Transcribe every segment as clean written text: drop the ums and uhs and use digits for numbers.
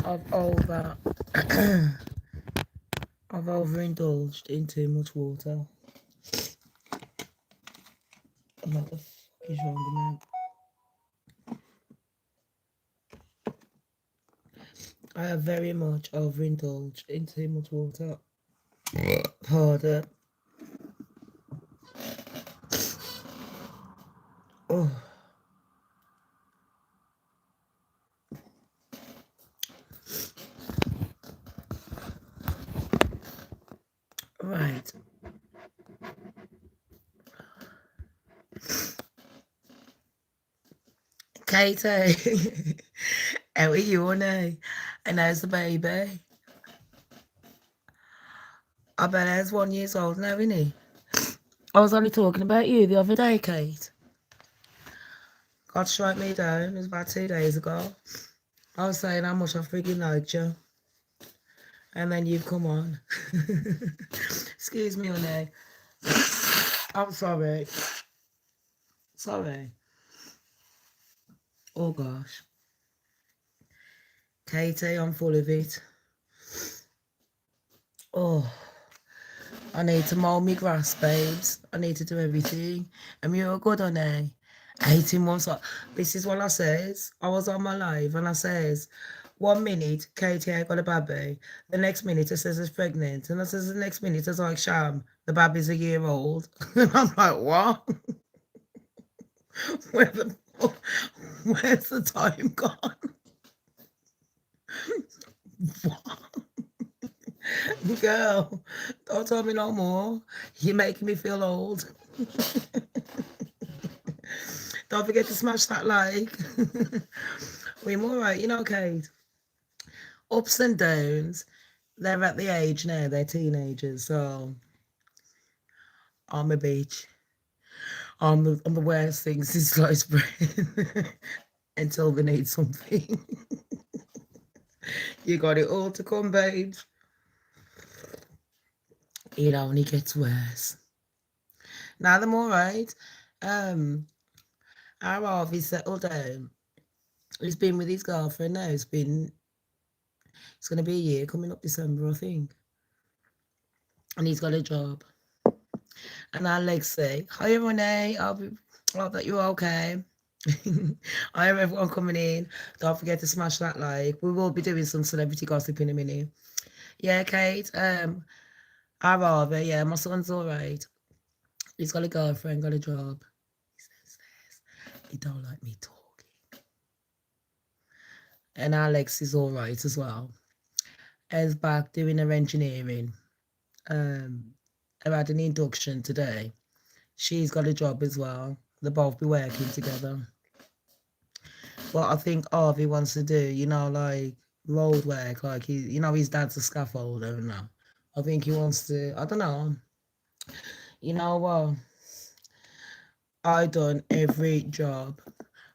I've over I've overindulged in too much water. What the fuck is wrong with me? I have very much overindulged in too much water. Pardon. Oh, right. Katie, how are you, honey? And how's the baby? I bet he's 1 year old now, isn't he? I was only talking about you the other day, Kate. God strike me down. It was about 2 days ago. I was saying how much I freaking liked you. And then you've come on. Excuse me, honey. I'm sorry. Sorry. Oh, gosh. Katie, I'm full of it. Oh, I need to mow me grass, babes. I need to do everything. And you're good, honey. 18 months. This is what I says. I was on my live and I says, 1 minute, Katie, I got a baby. The next minute, it says it's pregnant. And I says, the next minute, it's like, Sham, the baby's a year old. And I'm like, what? Where's the time gone? What? Girl, don't tell me no more. You're making me feel old. Don't forget to smash that like. We're all right, you know, Kate. Ups and downs. They're at the age now, they're teenagers, so I'm a bitch. I'm the worst thing since sliced bread until they need something. You got it all to come, babes. It only gets worse. Now I'm all right. Our Harvey settled down. He's been with his girlfriend now. It's going to be a year coming up December, I think. And he's got a job. And our legs say, hi, Renee. I hope that you're okay. I have everyone coming in. Don't forget to smash that like. We will be doing some celebrity gossip in a minute. Yeah, Kate. Our Harvey, yeah, my son's all right. He's got a girlfriend, got a job. He says he don't like me talking. And Alex is all right as well. Is back doing her engineering. I had an induction today. She's got a job as well. They'll both be working together. What I think Harvey wants to do, like road work, like his dad's a scaffolder and that. I think he wants to, I don't know. You know what? I done every job.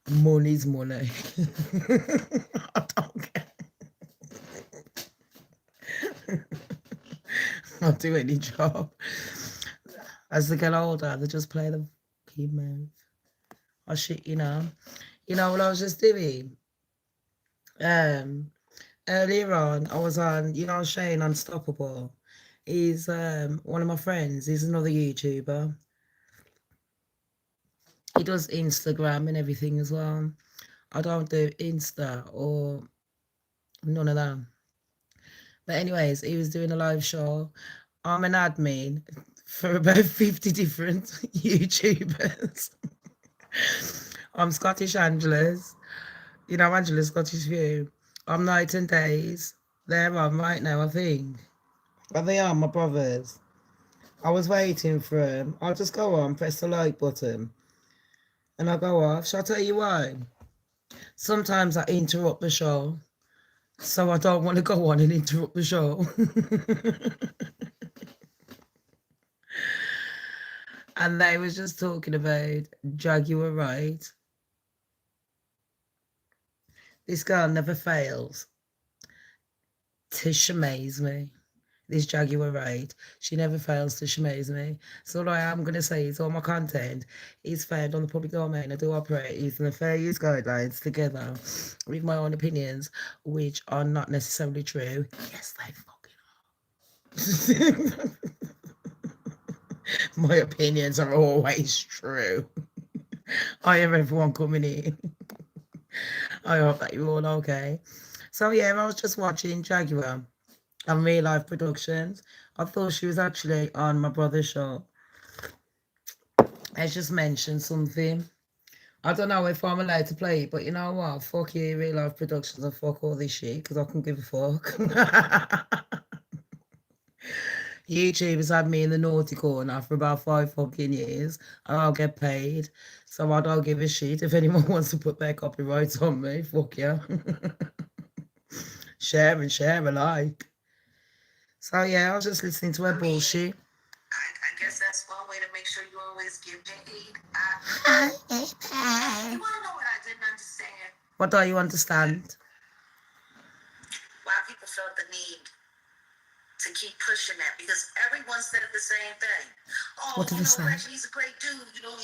Money's money. I don't care. I'll do any job. As they get older, they just play the key move. Oh shit, You know what I was just doing? Earlier on, I was on, Shane Unstoppable. He's one of my friends. He's another YouTuber. He does Instagram and everything as well. I don't do Insta or none of that. But anyways, he was doing a live show. I'm an admin for about 50 different YouTubers. I'm Scottish Angela's. Angela's Scottish View. I'm Night and Days. They're on right now, I think. But they are my brothers. I was waiting for them. I'll just go on, press the like button. And I'll go off. Shall I tell you why? Sometimes I interrupt the show. So I don't want to go on and interrupt the show. And they was just talking about Jaguar right. This girl never fails to amaze me. this Jaguar right. She never fails to schmaze me. So all I am going to say is all my content is found on the public domain. I do operate using the fair use guidelines together with my own opinions, which are not necessarily true. Yes, they fucking are. My opinions are always true. I have everyone coming in. I hope that you're all okay. So yeah, I was just watching Jaguar on Real Life Productions. I thought she was actually on my brother's show. I just mentioned something. I don't know if I'm allowed to play it, but you know what? Fuck you, Real Life Productions, and fuck all this shit, because I can give a fuck. YouTube has had me in the naughty corner for about 5 fucking years, and I'll get paid. So I don't give a shit if anyone wants to put their copyrights on me. Fuck yeah. Share and share alike. So yeah, I was just listening to her bullshit. I guess that's one way to make sure you always get paid. You want to know what I didn't understand? What do you understand? Why people felt the need to keep pushing that, because everyone said the same thing. Oh, what did they say? Reggie, he's a great dude. You know,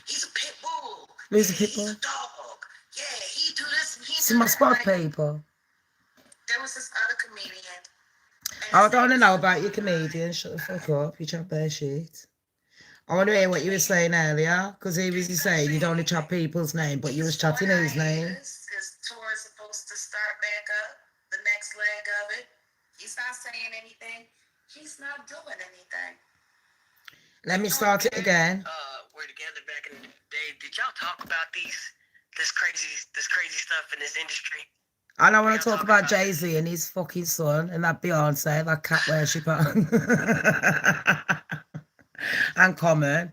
he's a pit bull. Who's a pit bull? He's a dog. Yeah, he do this and he It's do my that. spot people. There was this other comedian. I don't want to know about your comedian. Shut the fuck up. You chat bare shit. I want to hear what you were saying earlier, because he was saying you don't want to chat people's name, but you was chatting whose name. His tour is supposed to start back up, the next leg of it. He's not saying anything. He's not doing anything. Let me start it again. We're together back in the day. Did y'all talk about this crazy stuff in this industry? I don't want to talk about Jay-Z and his fucking son and that Beyonce, that cat worshipper. And Common.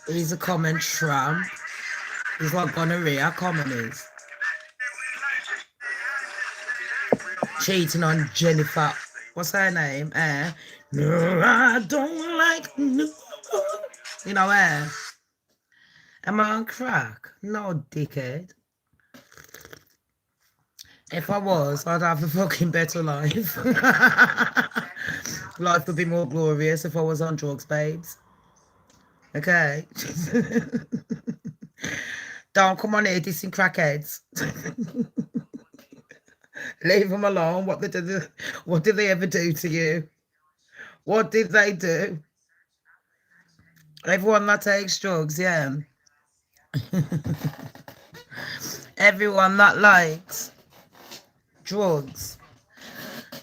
He's a common tramp. He's like gonorrhea, Common is. Cheating on Jennifer. What's her name? No, I don't like no. You know where? Am I on crack? No, dickhead. If I was, I'd have a fucking better life. Life would be more glorious if I was on drugs, babes. Okay? Don't come on here dissing crackheads. Leave them alone. What did they ever do to you? What did they do? Everyone that takes drugs, yeah. Everyone that likes drugs,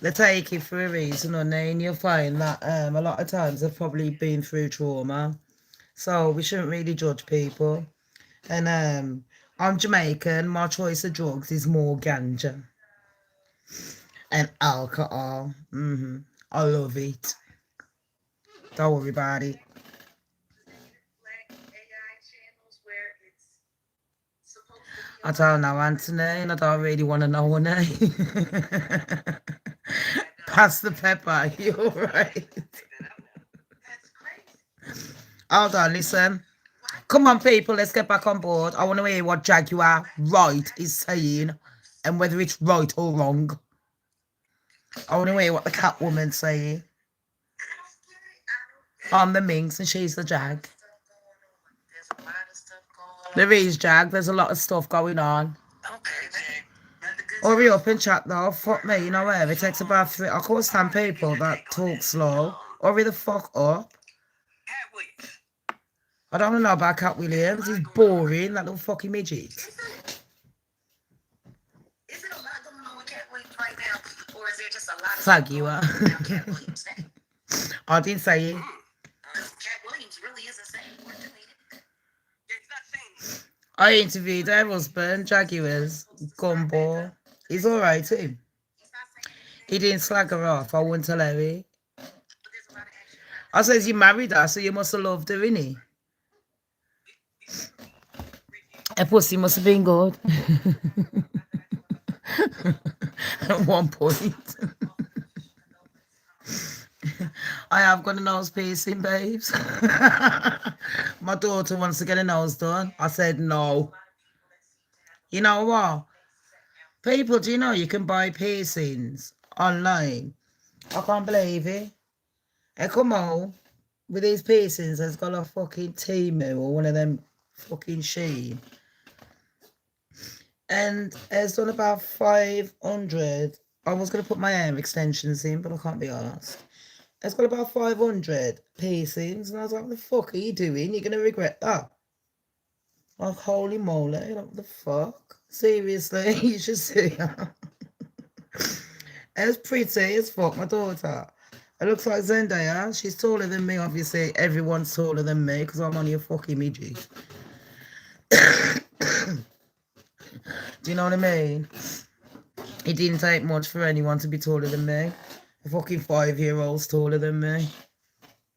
they take it for a reason, and you'll find that a lot of times they've probably been through trauma. So we shouldn't really judge people. And I'm Jamaican. My choice of drugs is more ganja and alcohol. I love it. Don't worry about it. I don't know, Anthony, and I don't really want to know her name. Pass the pepper, you're right. Hold on, listen. Come on, people, let's get back on board. I want to hear what Jaguar right is saying and whether it's right or wrong. I want to hear what the Catwoman's saying. I'm the Minx and she's the Jag. There is, Jag. There's a lot of stuff going on. Hurry up and chat though. Fuck me, you know where? It takes about 3. I can't stand people that talk slow. Hurry the fuck up. I don't know about Cat Williams. He's boring, that little fucking midget. Is it a lot going on with Cat Williams right now? Or is there just a lot of Fag you are. Cat Williams? I didn't say it. Cat Williams really isn't saying more than I interviewed her husband, Jaguars, Gumball. He's alright too. He didn't slag her off. I wouldn't tell her it. I says you married her, so you must have loved her, innit? Her pussy must have been good. At one point. I have got a nose piercing, babes. My daughter wants to get a nose done. I said no. You know what? People, do you know you can buy piercings online. I can't believe it. And come on, with these piercings, has got a fucking Timu or one of them fucking Shein. And it's done about 500. I was going to put my hair extensions in, but I can't be asked. It's got about 500 piercings. And I was like, what the fuck are you doing? You're going to regret that. Like, holy moly, like, what the fuck? Seriously, you should see her. It's pretty as fuck, my daughter. It looks like Zendaya. She's taller than me, obviously. Everyone's taller than me because I'm only a fucking midget. Do you know what I mean? It didn't take much for anyone to be taller than me. A fucking 5-year-old's taller than me.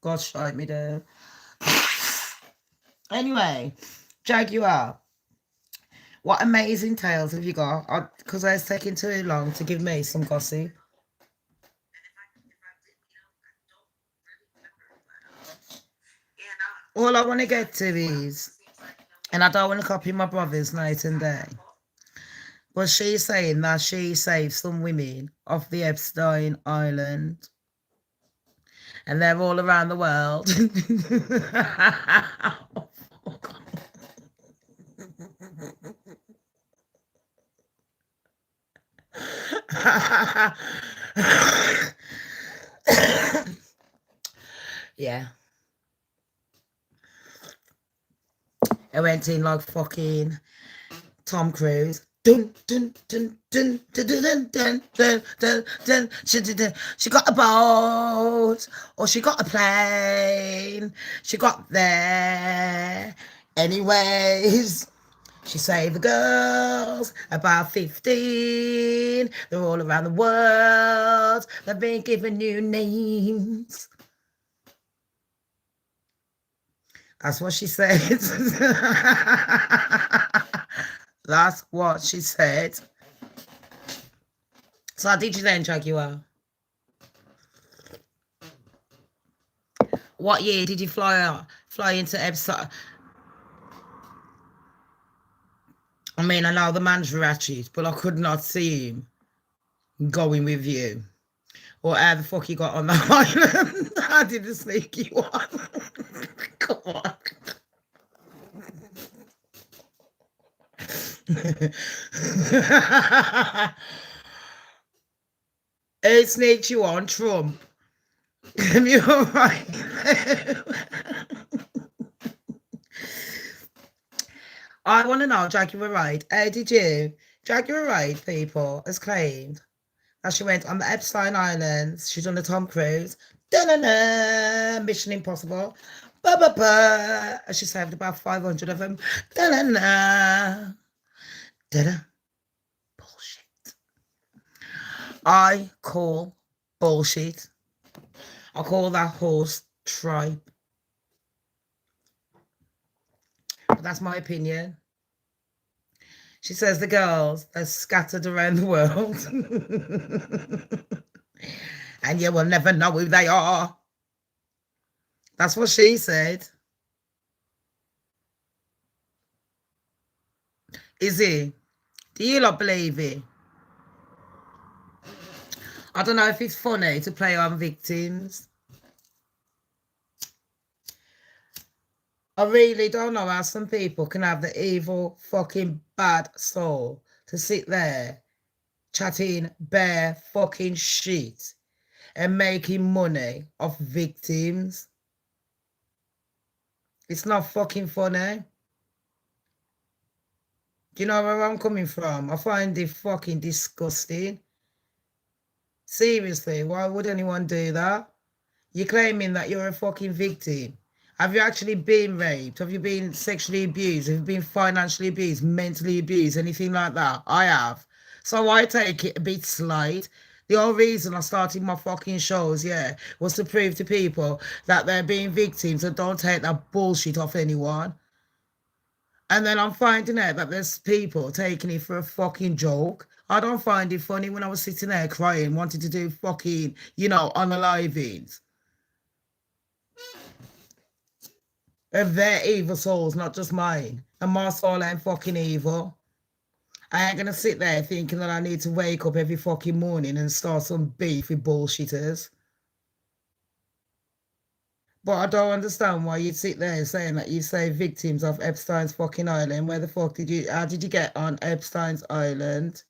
God shite me down. Anyway, Jaguar. What amazing tales have you got? Because it's taking too long to give me some gossip. All I want to get to is, and I don't want to copy my brothers night and day, but she's saying that she saved some women off the Epstein Island. And they're all around the world. Yeah. I went in like fucking Tom Cruise. Dun, dun, dun, dun, dun, dun, dun, dun, dun, dun. She got a boat, or she got a plane. She got there. Anyways, she saved the girls, about 15. They're all around the world. They've been given new names. That's what she said. That's what she said. So how did you then, Jaguar? What year did you fly into Epsom? I mean, I know the man's ratchet, but I could not see him going with you. Or how the fuck you got on that island? How did the sneaky one? Come on. Who sneaked you on? Trump. You're right. I want to know, Jaguar Wright, how did you? Jaguar Wright, people, has claimed that she went on the Epstein Islands. She's on the Tom Cruise. Da-na-na, Mission Impossible. Ba-ba-ba. And she saved about 500 of them. Da-na-na. Da-da. Bullshit. I call bullshit. I call that horse tripe. But that's my opinion. She says the girls, they're scattered around the world. And you will never know who they are. That's what she said. Is it? Do you not believe it? I don't know if it's funny to play on victims. I really don't know how some people can have the evil fucking bad soul to sit there chatting bare fucking shit and making money off victims. It's not fucking funny. Do you know where I'm coming from? I find it fucking disgusting. Seriously, why would anyone do that? You're claiming that you're a fucking victim. Have you actually been raped? Have you been sexually abused? Have you been financially abused, mentally abused, anything like that? I have. So I take it a bit slight. The whole reason I started my fucking shows, yeah, was to prove to people that they're being victims and don't take that bullshit off anyone. And then I'm finding out that there's people taking it for a fucking joke. I don't find it funny when I was sitting there crying, wanting to do fucking, unalivings. Of their evil souls, not just mine. And my soul ain't fucking evil. I ain't gonna sit there thinking that I need to wake up every fucking morning and start some beef with bullshitters. But I don't understand why you'd sit there saying that you say victims of Epstein's fucking island. Where the fuck did you, how did you get on Epstein's island?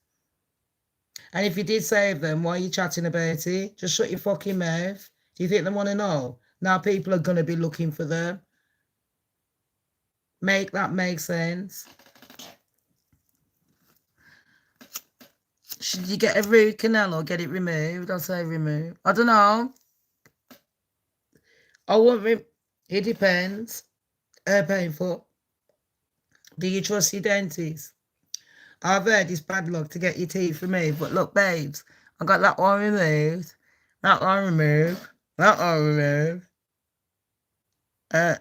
And if you did save them, why are you chatting about it? Just shut your fucking mouth. Do you think they want to know? Now people are going to be looking for them. Make that make sense. Should you get a root canal or get it removed? I'll say remove. I don't know. I won't. It depends. Painful. Do you trust your dentist? I've heard it's bad luck to get your teeth removed, but look, babes, I got that one removed, that one removed, that one removed. I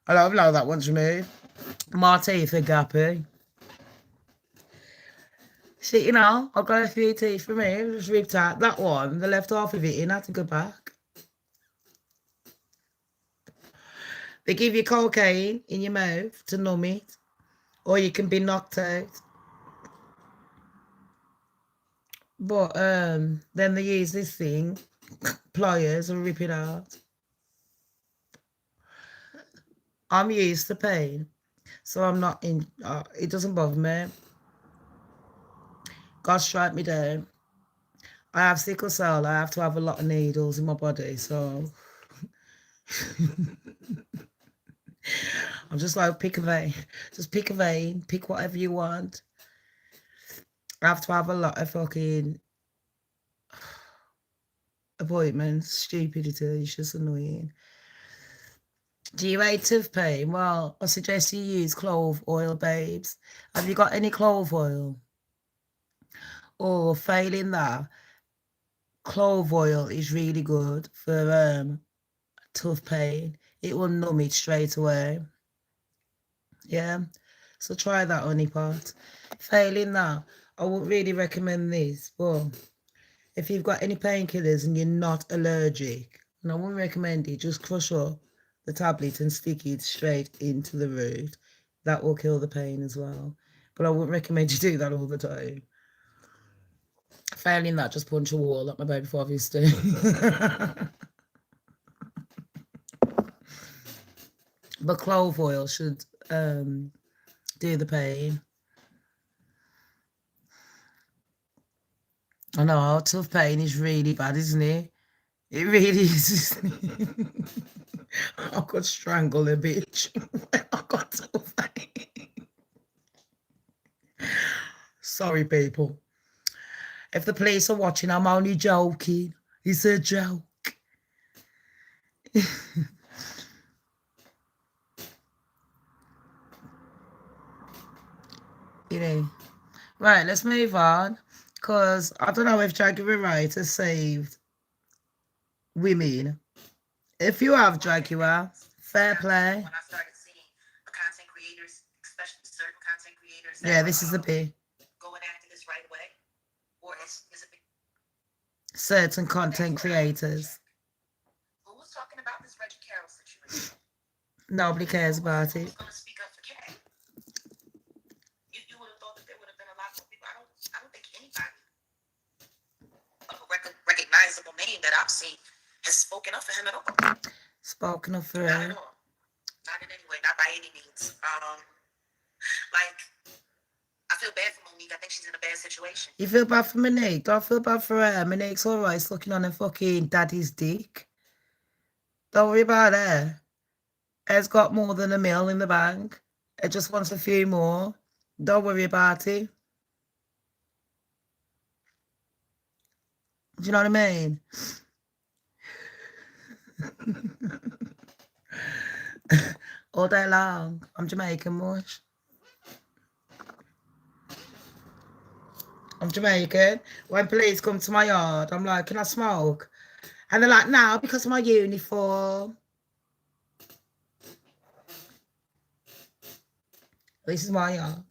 don't know that one's removed. My teeth are gappy. See, you know, I've got a few teeth removed, just ripped out. That one, the left half of it in, had to go back. They give you cocaine in your mouth to numb it, or you can be knocked out. But then they use this thing, pliers, and rip it out. I'm used to pain, so I'm not in. It doesn't bother me. God strike me down. I have sickle cell. I have to have a lot of needles in my body, so I'm just like, pick a vein. Just pick a vein. Pick whatever you want. I have to have a lot of fucking appointments. Stupidity. It's just annoying. Do you hate tooth pain? Well, I suggest you use clove oil, babes. Have you got any clove oil? Or failing that, clove oil is really good for tooth pain. It will numb it straight away. Yeah, so try that, honeypot. Failing that, I wouldn't really recommend this, but if you've got any painkillers and you're not allergic, and I wouldn't recommend it, just crush up the tablet and stick it straight into the root. That will kill the pain as well. But I wouldn't recommend you do that all the time. Failing that, just punch a wall like my baby father used to. But clove oil should do the pain. I know, tooth pain is really bad, isn't it? It really is. I could strangle a bitch when I got tooth pain. Sorry, people. If the police are watching, I'm only joking. It's a joke. You know. Right, let's move on. Because I don't know if Jaguar Right has saved women. If you have Jaguar, fair play. When I started seeing the content creators, especially certain content creators, Yeah, this is the P. go and activists right away, or is it Certain content creators. who was talking about this Reggie Carroll situation? Nobody cares about Who's it. going to speak up for Cat? You would have thought that there would have been a lot more people. I don't think anybody of a recognizable name that I've seen has spoken up for him at all. Spoken of for Not her. at all. Not in any way. Not by any means. Like, I feel bad for Monique. I think she's in a bad situation. You feel bad for Monique? Don't feel bad for her. Monique's alright looking on her fucking daddy's dick. Don't worry about her. Her's got more than $1 million in the bank. It just wants a few more. Don't worry about it. Do you know what I mean? All day long. I'm Jamaican, mush. I'm Jamaican. When police come to my yard, I'm like, can I smoke? And they're like, no, because of my uniform. This is my yard.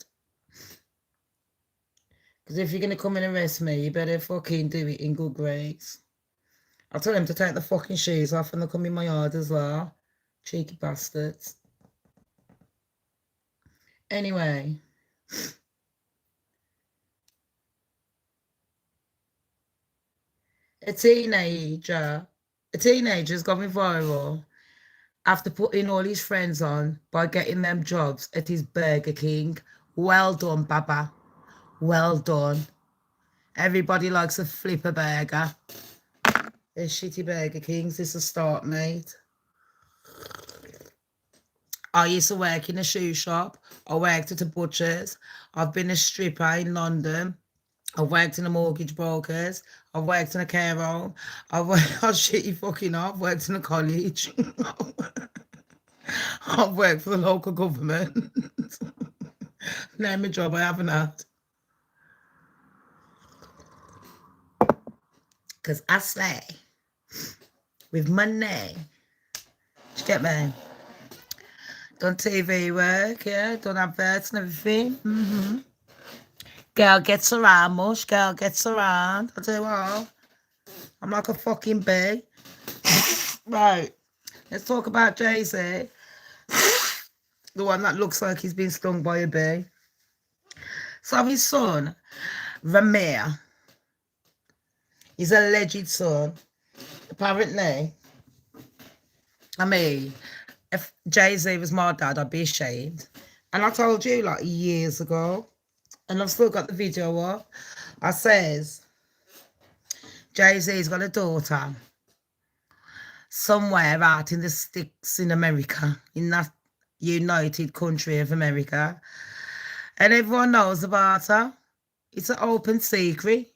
Because if you're going to come and arrest me, you better fucking do it in good grace. I'll tell them to take the fucking shoes off and they'll come in my yard as well. Cheeky bastards. Anyway. A teenager's going viral after putting all his friends on by getting them jobs at his Burger King. Well done, Baba. Well done. Everybody likes a flipper burger. They're shitty Burger Kings. This is a start, mate. I used to work in a shoe shop. I worked at a butcher's. I've been a stripper in London. I've worked in a mortgage brokers. I've worked in a care home. I'll shit you fucking off. I've worked in a college. I've worked for the local government. Name a job I haven't had. Because I slay with money. Do you get me? Done TV work, yeah, done adverts and everything. Girl gets around, mush, girl gets around. I do what? I'm like a fucking bee. Right, let's talk about Jay-Z. The one that looks like he's been stung by a bee. So his son, Ramir, his alleged son, apparently, I mean, if Jay-Z was my dad, I'd be ashamed. And I told you like years ago, and I've still got the video up. I says, Jay-Z's got a daughter somewhere out in the sticks in America, in that United Country of America. And everyone knows about her. It's an open secret.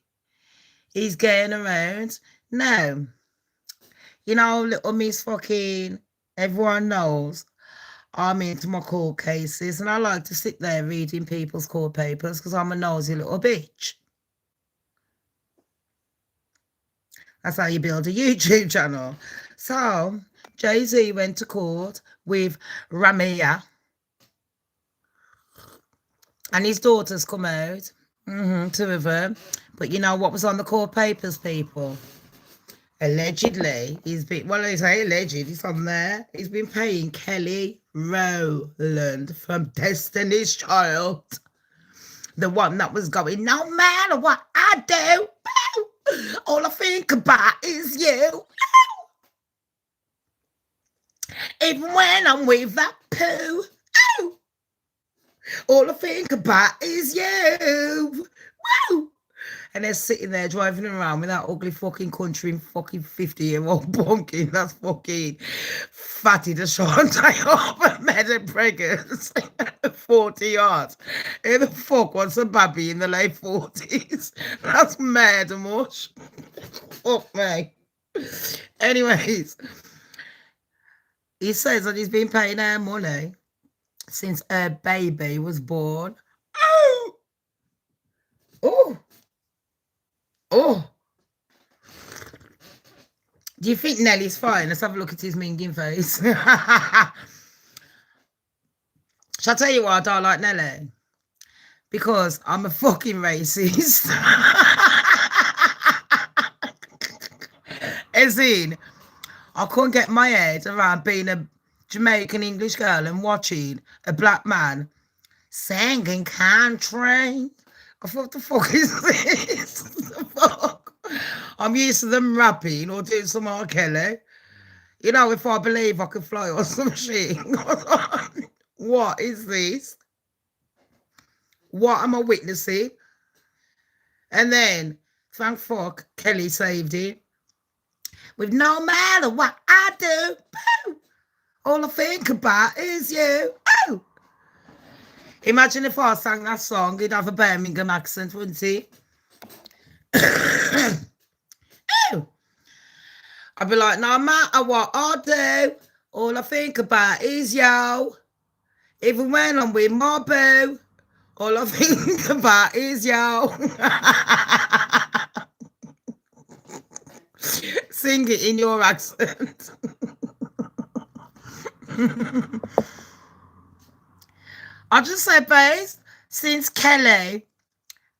He's getting around. No. You know, little Miss fucking, everyone knows I'm into my court cases and I like to sit there reading people's court papers because I'm a nosy little bitch. That's how you build a YouTube channel. So, Jay-Z went to court with Ramia. And his daughters come out. Two of them. But you know what was on the court papers, people? Allegedly, he's been, well, I say alleged, he's on there. He's been paying Kelly Rowland from Destiny's Child. The one that was going, no matter what I do, all I think about is you. Even when I'm with that poo, all I think about is you. Woo! And they're sitting there driving around with that ugly fucking country fucking 50-year-old pumpkin that's fucking fatty Deshante up and mad and preggers 40 yards. Who the fuck wants a baby in the late 40s? That's mad and mush. Fuck me. Anyways, he says that he's been paying her money since her baby was born. Oh! Oh! Oh! Do you think Nelly's fine? Let's have a look at his minging face. Shall I tell you why I don't like Nelly? Because I'm a fucking racist. As in, I couldn't get my head around being a Jamaican English girl and watching a black man singing country. I thought, what the fuck is this? The fuck? I'm used to them rapping or doing some R. Kelly. You know, if I believe I can fly or some shit. What is this? What am I witnessing? And then, thank fuck, Kelly saved it. With no matter what I do, all I think about is you. Imagine if I sang that song, he'd have a Birmingham accent, wouldn't he? I'd be like, no matter what I do, all I think about is you. Even when I'm with my boo, all I think about is you. Sing it in your accent. I just say, babes, since Kelly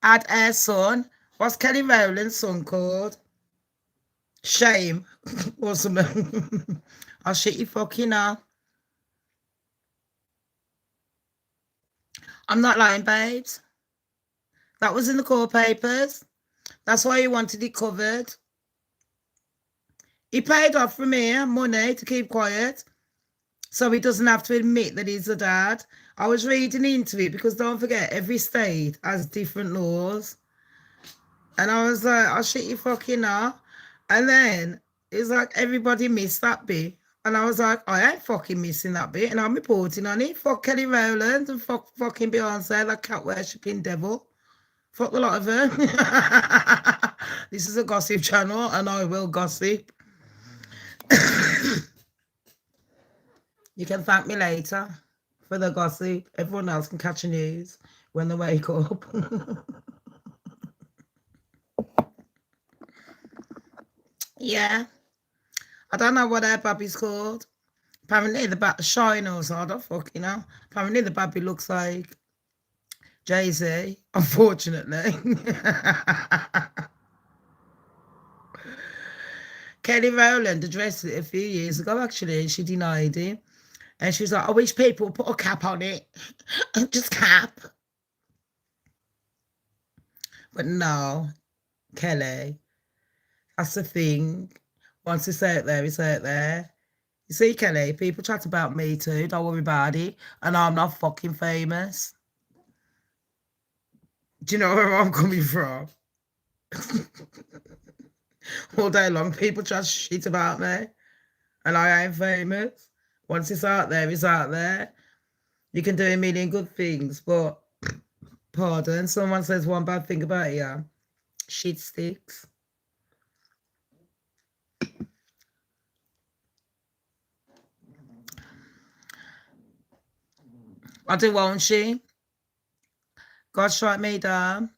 had her son, what's Kelly Rowland's son called? Shame or something. I'll shit you fucking now. I'm not lying, babes. That was in the court papers. That's why you wanted it covered. He paid off for me money to keep quiet, so he doesn't have to admit that he's a dad. I was reading into it because don't forget, every state has different laws. And I was like, I'll shit you fucking now. And then it's like everybody missed that bit. And I was like, I ain't fucking missing that bit. And I'm reporting on it. Fuck Kelly Rowland and fuck fucking Beyonce, that cat worshipping devil. Fuck a lot of them. This is a gossip channel and I will gossip. You can thank me later for the gossip. Everyone else can catch the news when they wake up. Yeah. I don't know what that baby's called. Apparently the baby Shiners, I don't fucking know. Apparently the baby looks like Jay-Z, unfortunately. Kelly Rowland addressed it a few years ago, actually. She denied it. And she was like, I wish people would put a cap on it. Just cap. But no, Kelly, that's the thing. Once it's out there, it's out there. You see, Kelly, people chat about me too. Don't worry about it. And I'm not fucking famous. Do you know where I'm coming from? All day long, people chat shit about me. And I ain't famous. Once it's out there, it's out there. You can do a million good things, but, pardon, someone says one bad thing about you. Shit sticks. I do, won't she? God strike me down.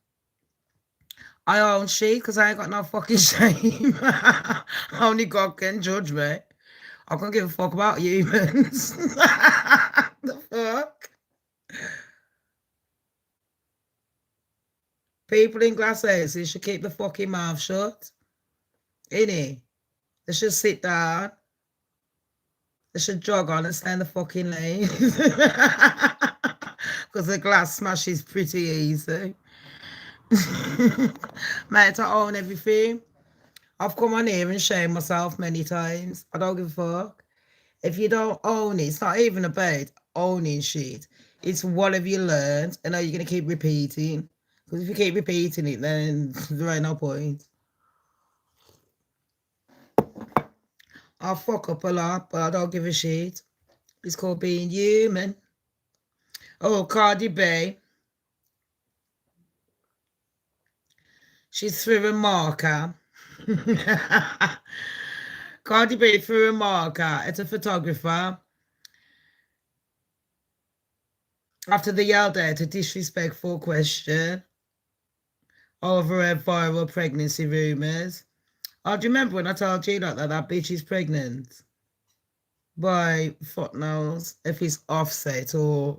I own shit because I ain't got no fucking shame. Only God can judge me. I can't give a fuck about humans. The fuck? People in glass houses should keep the fucking mouth shut. Innit? They should sit down. They should jog on and stay in the fucking lane. Because the glass smash is pretty easy. Mate, I own everything. I've come on here and shamed myself many times. I don't give a fuck. If you don't own it, it's not even about owning shit. It's what have you learned and are you going to keep repeating? Because if you keep repeating it, then there ain't no point. I fuck up a lot, but I don't give a shit. It's called being human. Oh, Cardi B. She's threw a marker. Cardi B threw a marker at a photographer after they yelled at a disrespectful question over her viral pregnancy rumours. Oh, do you remember when I told you that bitch is pregnant? By fuck knows if it's Offset or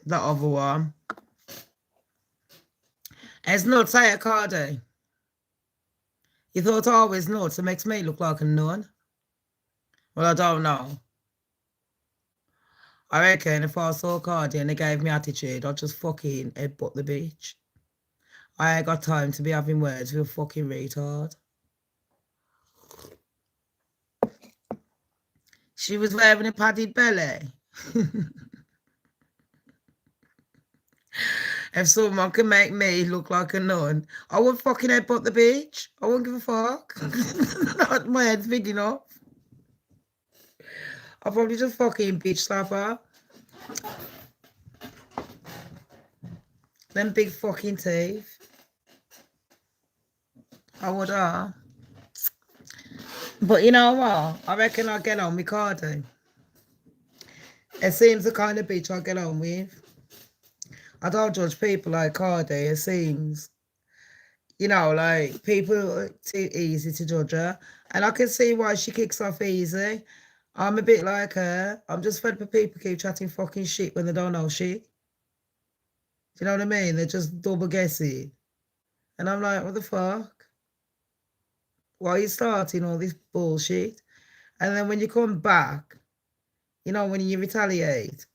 the other one. It's nuts, say it, Cardi. You thought I was nuts, it makes me look like a nun. Well, I don't know. I reckon if I saw Cardi and they gave me attitude, I'd just fucking headbutt the bitch. I ain't got time to be having words with a fucking retard. She was wearing a padded belly. If someone can make me look like a nun, I would fucking headbutt the bitch. I wouldn't give a fuck. Not my head's big enough. I'll probably just fucking bitch slap her. Them big fucking teeth. I would have. But you know what? I reckon I'll get on with Cardi. It seems the kind of bitch I get on with. I don't judge people like Cardi. It seems, you know, like people are too easy to judge her. And I can see why she kicks off easy. I'm a bit like her. I'm just fed up people keep chatting fucking shit when they don't know shit. Do you know what I mean? They're just double guessing. And I'm like, what the fuck? Why are you starting all this bullshit? And then when you come back, you know, when you retaliate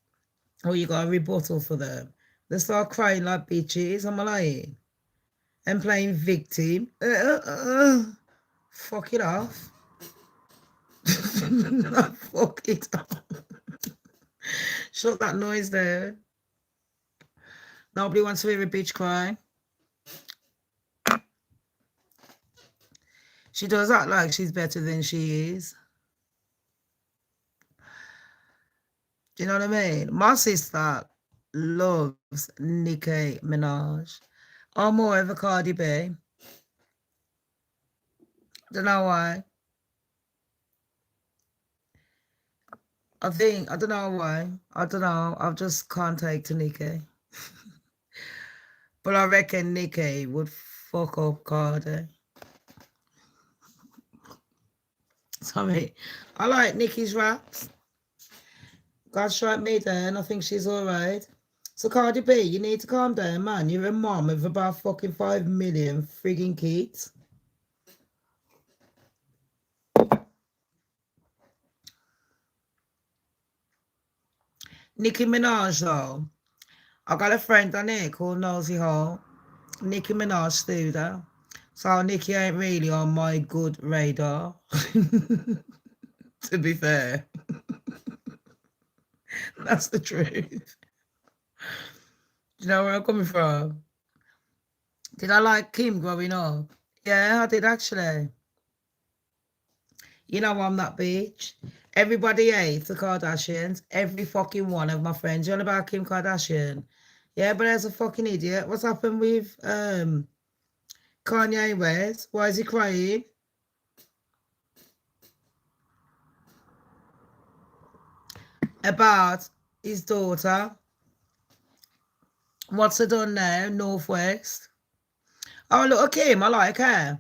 or you got a rebuttal for them, they start crying like bitches. Am I lying? And playing victim. Fuck it off. No, fuck it. Shut that noise there. Nobody wants to hear a bitch cry. She does act like she's better than she is. Do you know what I mean? My sister loves Nicki Minaj. I'm more of a Cardi B. Don't know why. I don't know why. I don't know. I just can't take to Nicki. But I reckon Nicki would fuck up Cardi. Sorry. I like Nicki's raps. God strike me down. I think she's alright. So Cardi B, you need to calm down, man. You're a mom of about fucking 5 million frigging kids. Nicki Minaj, though. I got a friend on here called Nosy Hole. Nicki Minaj studio. So Nicki ain't really on my good radar. To be fair. That's the truth. Do you know where I'm coming from? Did I like Kim growing up? Yeah, I did actually. You know I'm that bitch. Everybody hates the Kardashians. Every fucking one of my friends. You know about Kim Kardashian? Yeah, but there's a fucking idiot. What's happened with Kanye West? Why is he crying? About his daughter. What's her done now? Northwest. Oh, look at Kim. I like her.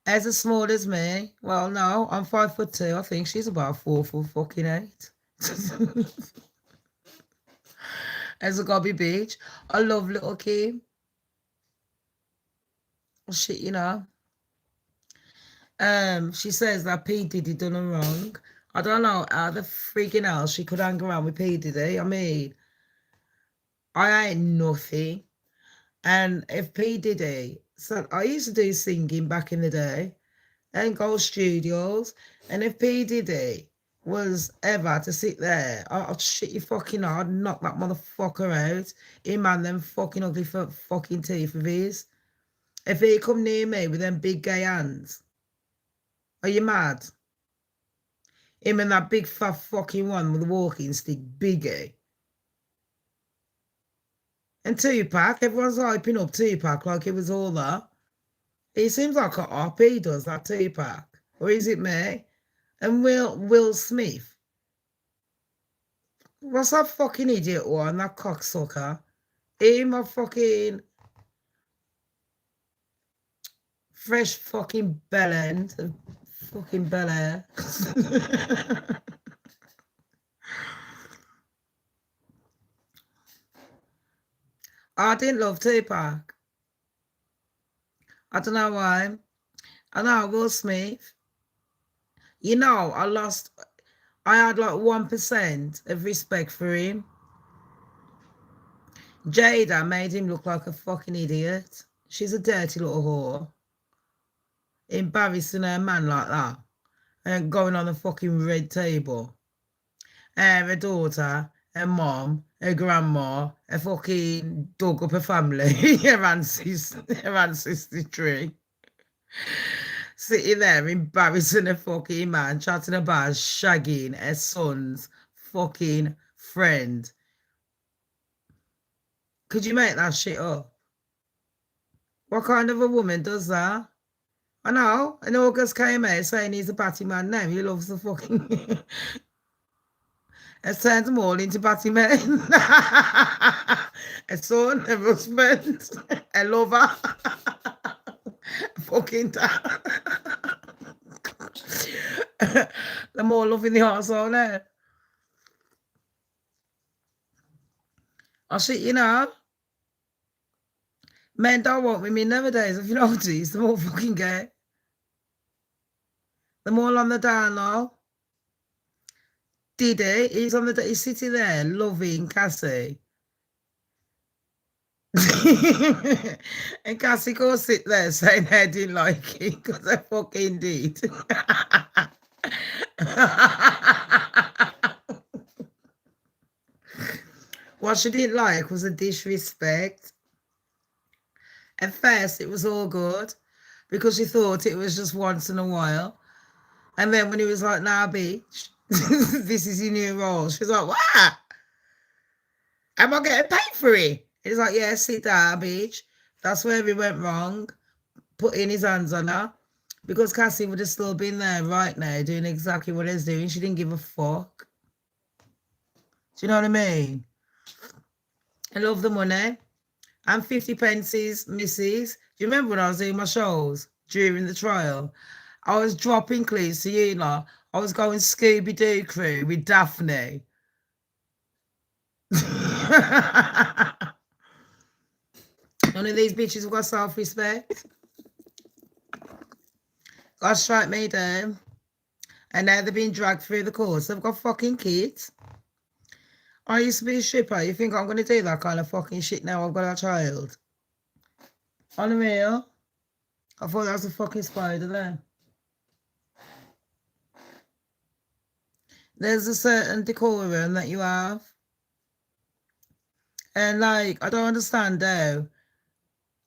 As small as me. Well, no, I'm 5'2". I think she's about 4'8". As a gobby bitch. I love little Kim. Shit, you know. She says that P. Diddy done her wrong. I don't know how the freaking hell she could hang around with P. Diddy. I mean, I ain't nothing. And if P. Diddy, so I used to do singing back in the day and go studios. And if P. Diddy was ever to sit there, I'd shit you fucking hard, knock that motherfucker out. Him and them fucking ugly fucking teeth of his. If he come near me with them big gay hands, are you mad? Him and that big fat fucking one with the walking stick, biggie. And Tupac, everyone's hyping up Tupac like it was all that. He seems like a RP does, that Tupac. Or is it me? And Will Smith. What's that fucking idiot one, that cocksucker? Him a fucking fresh fucking bell end. Fucking Bel Air. I didn't love Tupac. I don't know why. I know Will Smith. You know, I had like 1% of respect for him. Jada made him look like a fucking idiot. She's a dirty little whore. Embarrassing her man like that. And going on the fucking red table. And her daughter, her mom, her grandma, her fucking dug up her family, her ancestry tree. Sitting there embarrassing a fucking man, chatting about shagging her son's fucking friend. Could you make that shit up? What kind of a woman does that? I know. And August came out saying he's a batty man now. He loves the fucking... Has turned them all into batty men. A son, a husband, a lover, fucking dad. Them all loving the arsehole now. I shit, you know. Men don't want women nowadays, if you notice. They're all fucking gay. They're all on the down low. Diddy, he's sitting there loving Cassie. And Cassie go sit there saying they didn't like it because I fucking did. What she didn't like was the disrespect. At first, it was all good because she thought it was just once in a while. And then when he was like, nah, bitch, this is your new role, she was like, what? Am I getting paid for it? He's like, yeah, sit down, bitch. That's where we went wrong. Putting his hands on her. Because Cassie would have still been there right now doing exactly what he's doing. She didn't give a fuck. Do you know what I mean? I love the money. I'm 50 pences, missus. Do you remember when I was doing my shows during the trial? I was dropping clues to you lot. I was going Scooby-Doo crew with Daphne. None of these bitches have got self-respect. God strike me down. And now they're being dragged through the courts. They've got fucking kids. I used to be a shipper. You think I'm going to do that kind of fucking shit now I've got a child? Unreal. I thought that was a fucking spider there. There's a certain decorum that you have. And like, I don't understand though.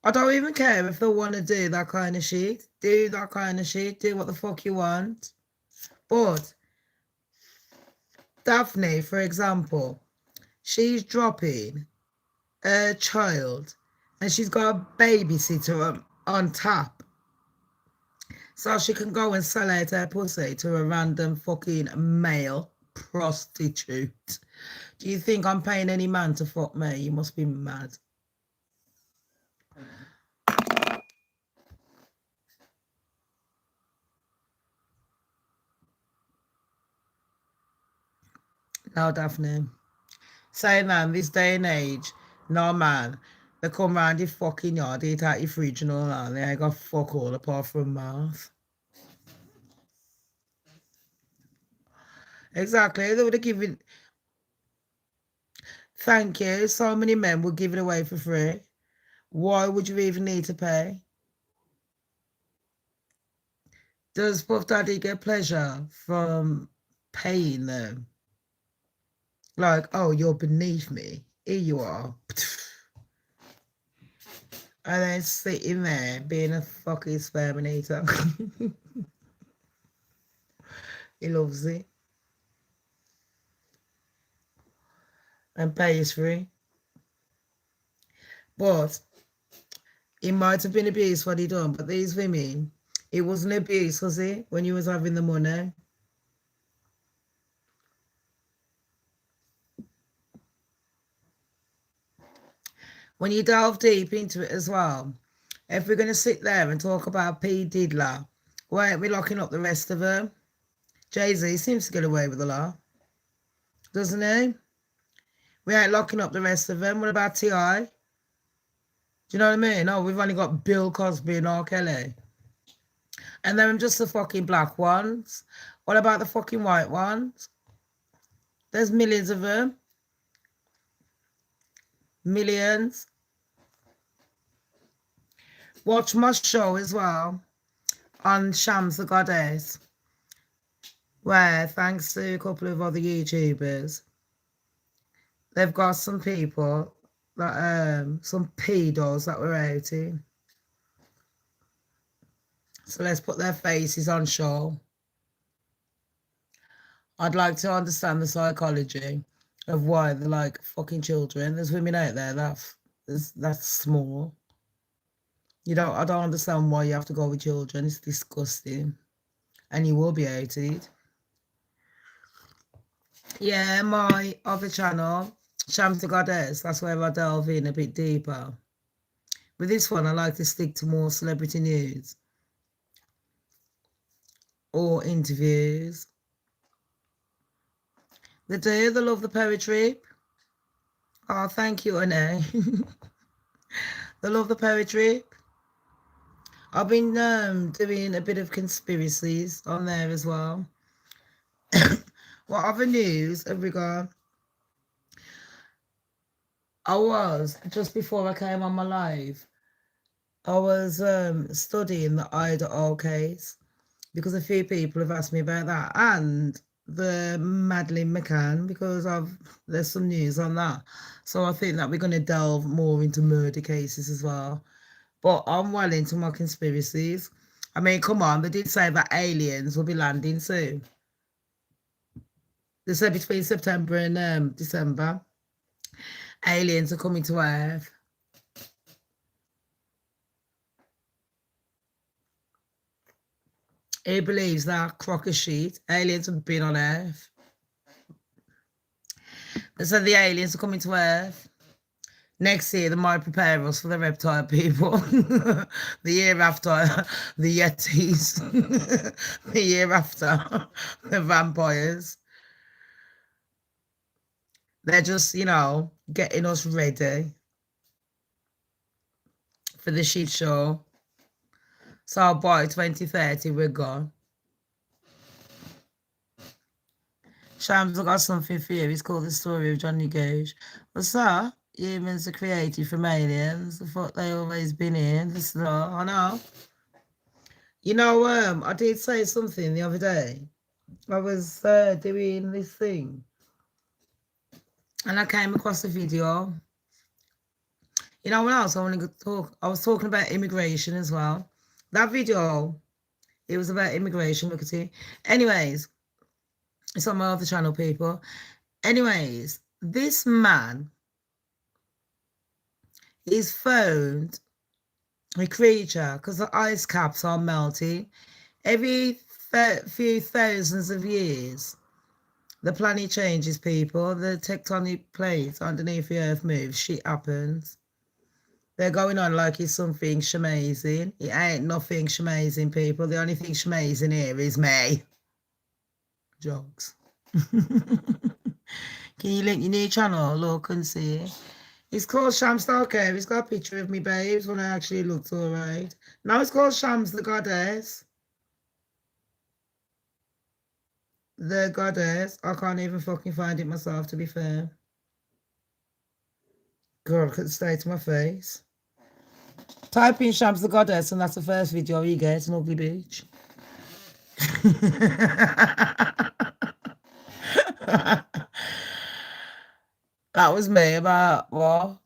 I don't even care if they want to do that kind of shit. Do that kind of shit. Do what the fuck you want. But Daphne, for example, she's dropping a child and she's got a babysitter on tap. So she can go and sell out her pussy to a random fucking male prostitute. Do you think I'm paying any man to fuck me? You must be mad. No, Daphne. Saying that in this day and age, no man, they come round your fucking yard, they eat out your fridge and all that, and they ain't got fuck all apart from mouth. Exactly. They would have given. Thank you. So many men would give it away for free. Why would you even need to pay? Does Puff Daddy get pleasure from paying them? Like, oh, you're beneath me. Here you are. And then sitting there being a fucking sperminator. He loves it. And pays free. But it might have been abuse what he done, but these women, it wasn't abuse, was it? When you was having the money. When you delve deep into it as well, if we're going to sit there and talk about P. Diddler, why aren't we locking up the rest of them? Jay-Z seems to get away with the law, doesn't he? We ain't locking up the rest of them. What about T.I.? Do you know what I mean? Oh, we've only got Bill Cosby and R. Kelly. And then just the fucking black ones. What about the fucking white ones? There's millions of them. Millions. Watch my show as well on Shams the Goddess, where thanks to a couple of other YouTubers, they've got some people that some pedos that were outing. So let's put their faces on show. I'd like to understand the psychology of why they're like fucking children. There's women out there that's small. I don't understand why you have to go with children. It's disgusting. And you will be outed. Yeah, my other channel, Shamz the Goddess, that's where I delve in a bit deeper. With this one, I like to stick to more celebrity news or interviews. They love the poetry. Oh, thank you, Anne. They love the poetry. I've been doing a bit of conspiracies on there as well. What other news have we got? I was, just before I came on my live, I was studying the Ida case because a few people have asked me about that, and the Madeleine McCann, because there's some news on that. So I think that we're going to delve more into murder cases as well. But I'm well into my conspiracies. I mean, come on, they did say that aliens will be landing soon. They said between September and December, aliens are coming to Earth. He believes that crock of shit. Aliens have been on Earth. They said the aliens are coming to Earth. Next year, they might prepare us for the reptile people. The year after, the Yetis. The year after, the vampires. They're just, getting us ready for the shit show. So by 2030, we're gone. Shams, I got something for you. It's called The Story of Johnny Gage. What's that? Humans are created from aliens. I thought they always been here. This I know. I did say something the other day. I was doing this thing, and I came across a video. You know what else I want to talk? I was talking about immigration as well. That video, it was about immigration. Look at it. Anyways, it's on my other channel, people. Anyways, this man is found a creature because the ice caps are melting. Every few thousands of years, the planet changes, people. The tectonic plates underneath the earth moves. Shit happens. They're going on like it's something shamazing. It ain't nothing shamazing, people. The only thing shamazing here is me. Jokes. Can you link your new channel? Look and see. It's called Shamz Care. It's got a picture of me, babes, when I actually looked all right. Now it's called Shams the Goddess. The Goddess. I can't even fucking find it myself, to be fair. God, I couldn't stay to my face. Type in Shams the Goddess, and that's the first video you get, an ugly bitch. That was me about, what?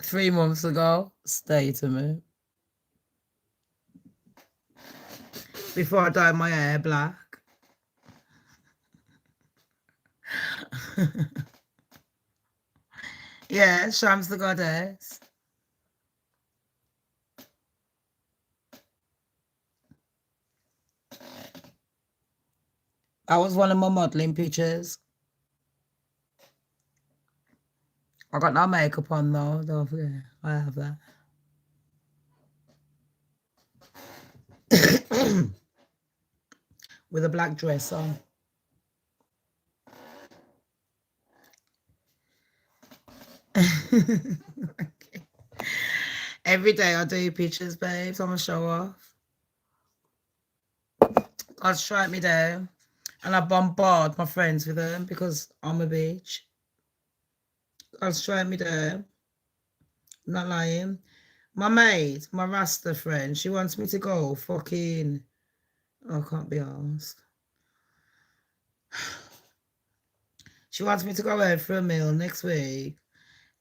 3 months ago. Stay to me. Before I dyed my hair black. Yeah, Shams the Goddess. That was one of my modelling pictures. I got no makeup on though, don't forget. I have that. With a black dress on. Okay. Every day I do pictures, babes. I'm gonna show off. I strike me down and I bombard my friends with them because I'm a bitch. I strike me down. Not lying. My mate, my Rasta friend, she wants me to go fucking. I can't be asked. She wants me to go out for a meal next week.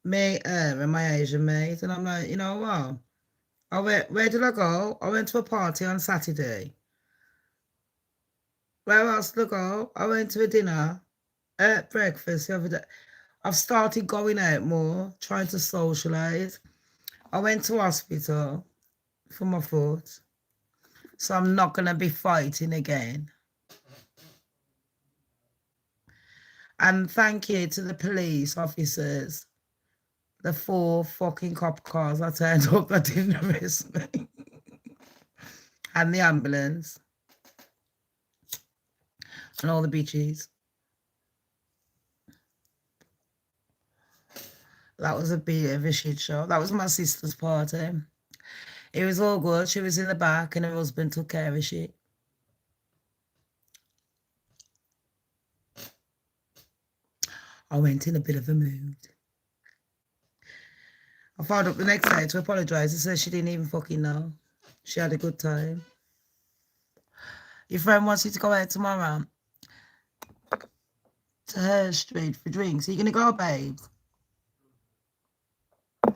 Me, and my Asian mate. And I'm like, you know what? Where did I go? I went to a party on Saturday. Where else did I go? I went to a dinner at breakfast the other day. I've started going out more, trying to socialise. I went to hospital for my foot. So I'm not going to be fighting again. And thank you to the police officers. The 4 fucking cop cars that turned up that didn't arrest me. And the ambulance. And all the bitches. That was a bit of a shit show. That was my sister's party. It was all good. She was in the back and her husband took care of shit. I went in a bit of a mood. I followed up the next day to apologise and said she didn't even fucking know. She had a good time. Your friend wants you to go out tomorrow to her street for drinks. Are you going to go, babes? Are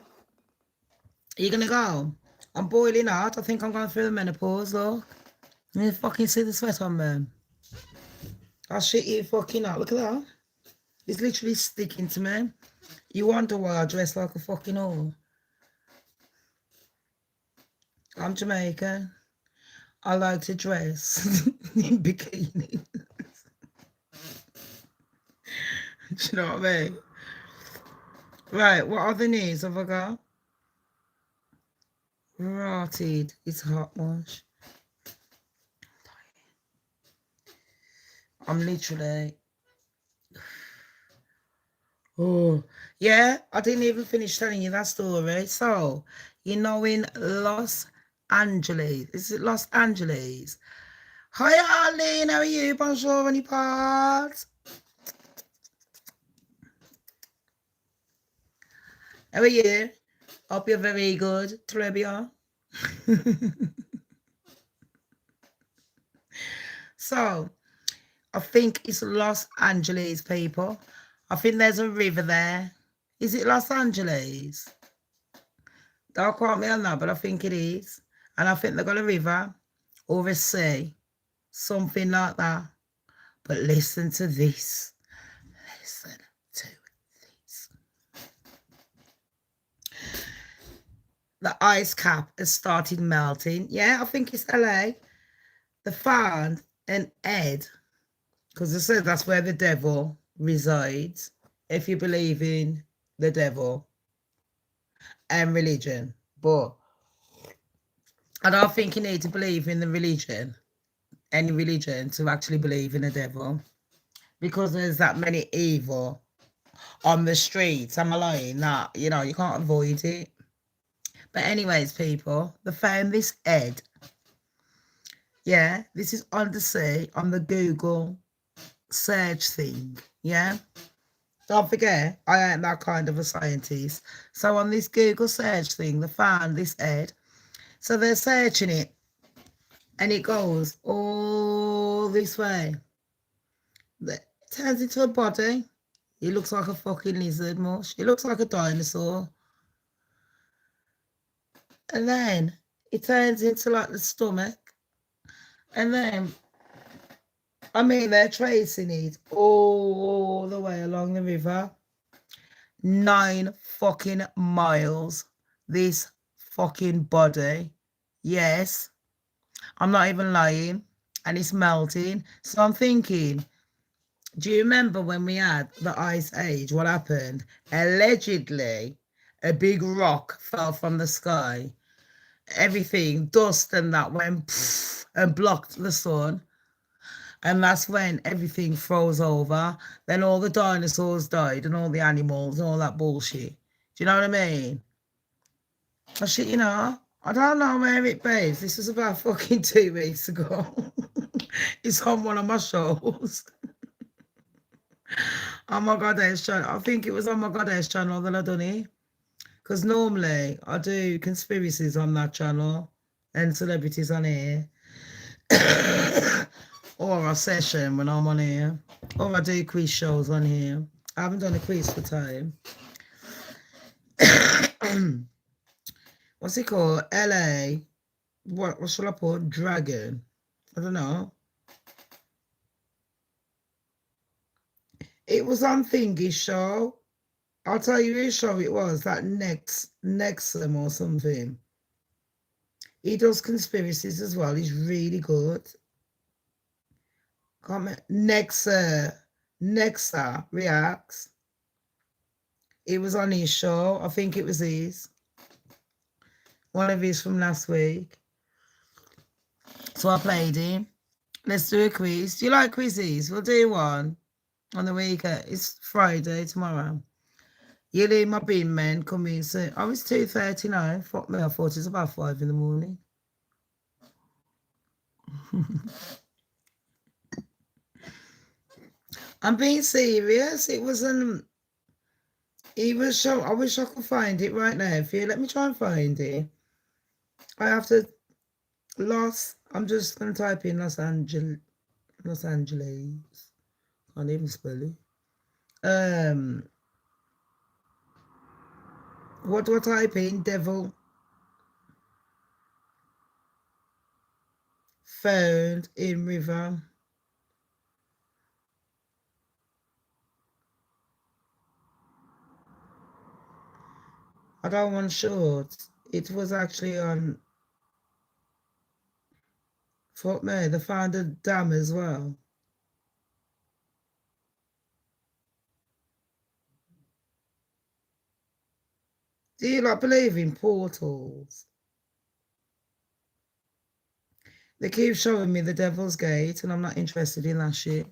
you going to go? I'm boiling hot. I think I'm going through the menopause, look. You fucking see the sweat on me. I'll shit you fucking out. Look at that. It's literally sticking to me. You wonder why I dress like a fucking whore. I'm Jamaican. I like to dress in bikinis. Do you know what I mean? Right, what other news have I got? Rotted. It's hot wash. I'm literally... Oh, yeah, I didn't even finish telling you that story. So, you know, in Los Angeles, is it Los Angeles? Hi, Arlene, how are you? Bonjour, any parts? How are you? Hope you're very good. Très bien. So, I think it's Los Angeles, people. I think there's a river there. Is it Los Angeles? Don't quote me on that, but I think it is. And I think they've got a river or a sea. Something like that. But listen to this. Listen to this. The ice cap has started melting. Yeah, I think it's LA. They found an Ed, because they said that's where the devil resides, if you believe in the devil and religion. But I don't think you need to believe in the religion, any religion, to actually believe in the devil, because there's that many evil on the streets. Am I lying? That, you know, you can't avoid it. But anyways, people, they found this Ed. Yeah, this is on the sea, on the Google search thing. Yeah, don't forget, I ain't that kind of a scientist. So on this Google search thing, they found this Ed. So they're searching it, and it goes all this way. It turns into a body. It looks like a fucking lizard mush. It looks like a dinosaur. And then it turns into like the stomach. And then, I mean, they're tracing it all the way along the river. 9 fucking miles. This fucking body. Yes. I'm not even lying. And it's melting. So I'm thinking, do you remember when we had the Ice Age? What happened? Allegedly, a big rock fell from the sky. Everything, dust and that went pfft, and blocked the sun. And that's when everything froze over. Then all the dinosaurs died and all the animals and all that bullshit. Do you know what I mean? I shit, you know, I don't know where it is. This was about fucking 2 weeks ago. It's on one of my shows. On my Goddess channel. I think it was on my Goddess channel that I done it. Because normally I do conspiracies on that channel and celebrities on here. Or a session when I'm on here. Or I do quiz shows on here. I haven't done a quiz for time. What's it called? LA. What shall I put? Dragon. I don't know. It was on Thingy's show. I'll tell you whose show it was. That Nexum or something. He does conspiracies as well. He's really good. Nexa Reacts. It was on his show. I think it was his. One of his from last week. So I played him. Let's do a quiz. Do you like quizzes? We'll do one on the weekend. It's Friday tomorrow. You leave my bin men coming soon. Oh, it's 2:39. Fuck me, I thought it was about 5 in the morning. I'm being serious. It wasn't. He was show. I wish I could find it right now. If you let me try and find it, I have to. I'm just gonna type in Los Angeles. Los Angeles. Can't even spell it. What do I type in? Devil found in river. I don't want shorts. It was actually on. Fuck me, they found a dam as well. Do you not believe in portals? They keep showing me the Devil's Gate, and I'm not interested in that shit.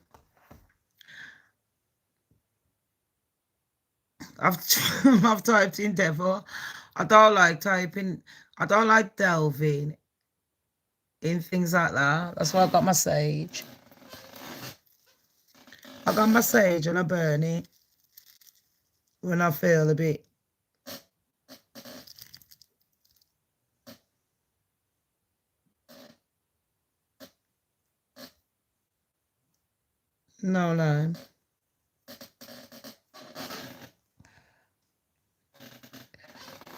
I've typed in devil. I don't like typing. I don't like delving in things like that. That's why I got my sage. I got my sage and I burn it when I feel a bit. No.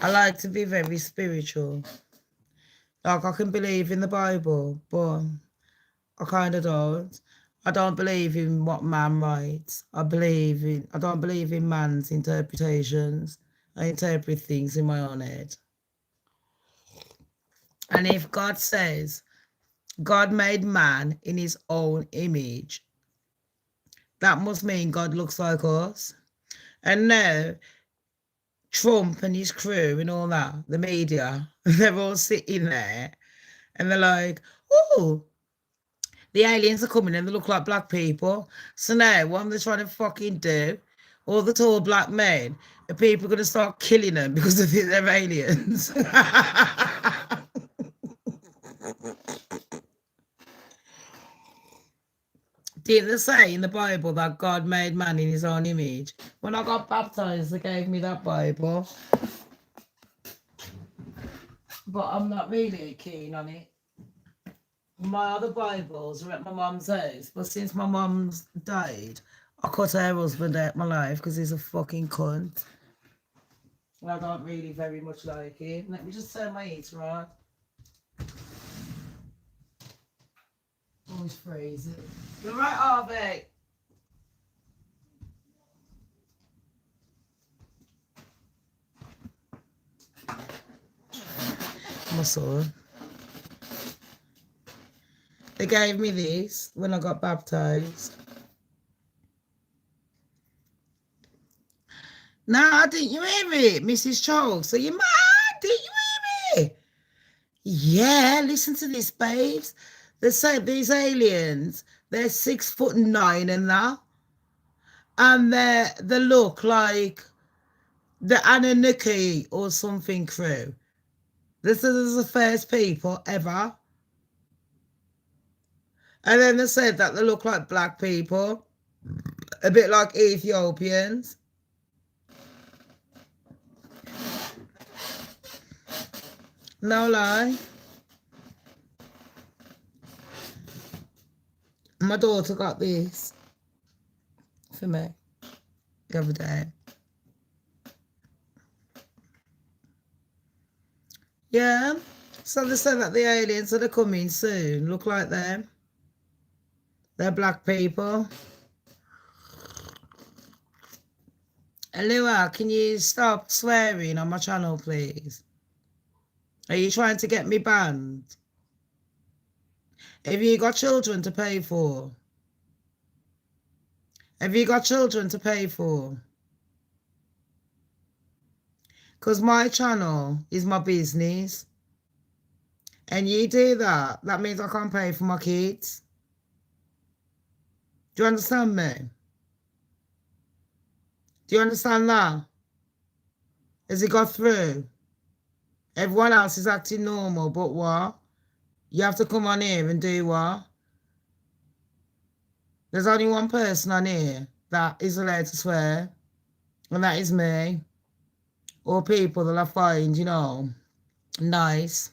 I like to be very spiritual. Like, I can believe in the Bible, but I kind of don't. I don't believe in what man writes. I don't believe in man's interpretations. I interpret things in my own head. And if God says God made man in his own image, that must mean God looks like us. And now Trump and his crew and all that, the media, they're all sitting there and they're like, oh, the aliens are coming and they look like black people. So now what are they trying to fucking do? All the tall black men, are people going to start killing them because they think they're aliens? Did they say in the Bible that God made man in his own image? When I got baptized, they gave me that Bible. But I'm not really keen on it. My other Bibles are at my mum's house, but since my mum's died, I cut her husband out of my life because he's a fucking cunt. And I don't really very much like him. Let me just turn my heater on. Always freezing. You're right, Harvey. My son. They gave me this when I got baptized. Nah, didn't you hear it, Mrs. Charles? So you mad? Didn't you hear it? Yeah, listen to this, babes. They say these aliens, they're 6'9" and that. And they look like the Anunnaki or something crew. This is the first people ever. And then they said that they look like black people, a bit like Ethiopians. No lie. My daughter got this for me the other day. Yeah. So they said that the aliens that are coming soon look like them. They're black people. Lua, can you stop swearing on my channel, please? Are you trying to get me banned? Have you got children to pay for? Have you got children to pay for? Because my channel is my business. And you do that, that means I can't pay for my kids. Do you understand me? Do you understand that? Has it got through? Everyone else is acting normal, but what? You have to come on here and do what? There's only one person on here that is allowed to swear, and that is me. Or people that I find, you know, nice.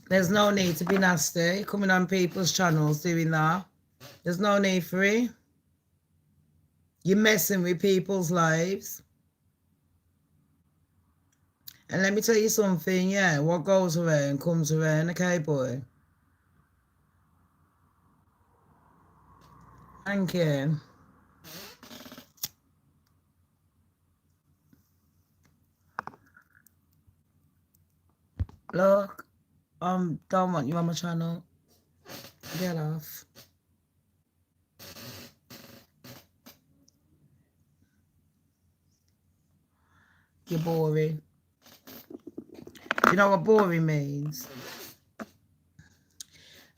There's no need to be nasty coming on people's channels doing that. There's no need for it. You're messing with people's lives. And let me tell you something, yeah, what goes around comes around, okay, boy? Thank you. Look, don't want you on my channel. Get off. You're boring. Do you know what boring means?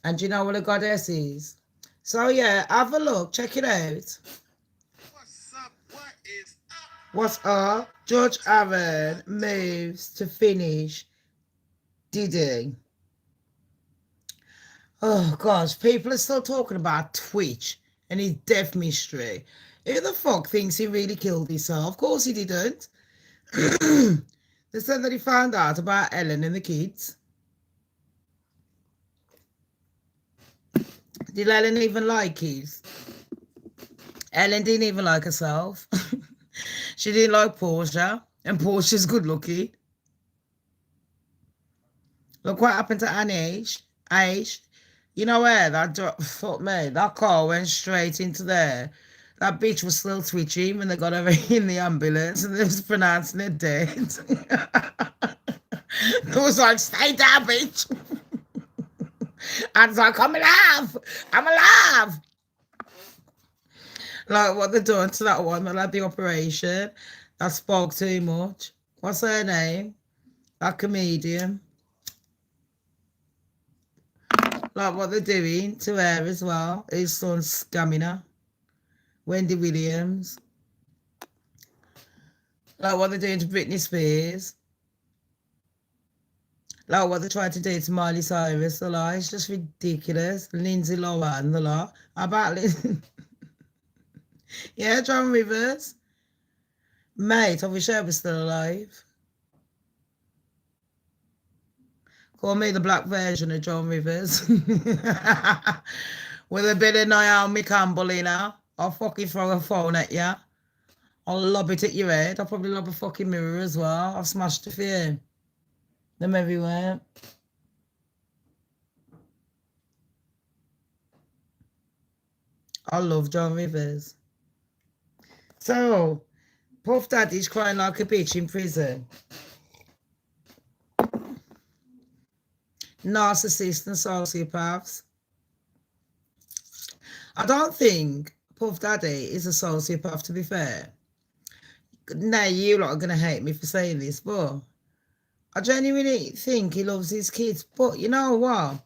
And do you know what a goddess is? So yeah, have a look. Check it out. What's up? What is up? What's up? Judge Aaron moves to finish Diddy. Oh gosh, people are still talking about Twitch and his death mystery. Who the fuck thinks he really killed himself? Of course he didn't. They said that he found out about Ellen and the kids. Did Ellen even like his? Ellen didn't even like herself. She didn't like Portia, and Portia's good looking. Look what happened to Anish. Aish. You know where that fuck me, that car went straight into there. That bitch was still twitching when they got her in the ambulance, and they was pronouncing it dead. It was like, stay down, bitch. I was like, I'm alive. I'm alive. Like what they done to that one that had the operation. That spoke too much. What's her name? That comedian. Like what they're doing to her as well. His son's scamming her. Wendy Williams. Like what they're doing to Britney Spears. Like what they tried to do to Miley Cyrus. The lie. It's just ridiculous. Lindsay Lohan, the lot. How about yeah, John Rivers. Mate, I wish I was still alive. Call me the black version of John Rivers. With a bit of Naomi Campbell in her. I'll fucking throw a phone at you. I'll lob it at your head. I'll probably lob a fucking mirror as well. I've smashed a few. Them everywhere. I love John Rivers. So, Puff Daddy's crying like a bitch in prison. Narcissists and sociopaths. I don't think Puff Daddy is a sociopath, to be fair. Now, you lot are going to hate me for saying this, but I genuinely think he loves his kids. But you know what?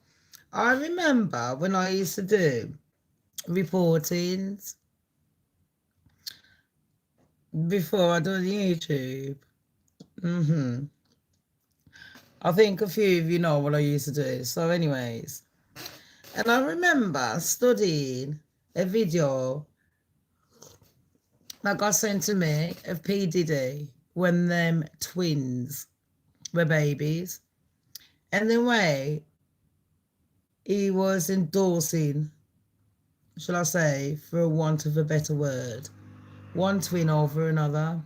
I remember when I used to do reportings before I done YouTube. I think a few of you know what I used to do. So anyways, and I remember studying a video that got sent to me of P. Diddy when them twins were babies. And the way he was endorsing, shall I say, for a want of a better word, one twin over another.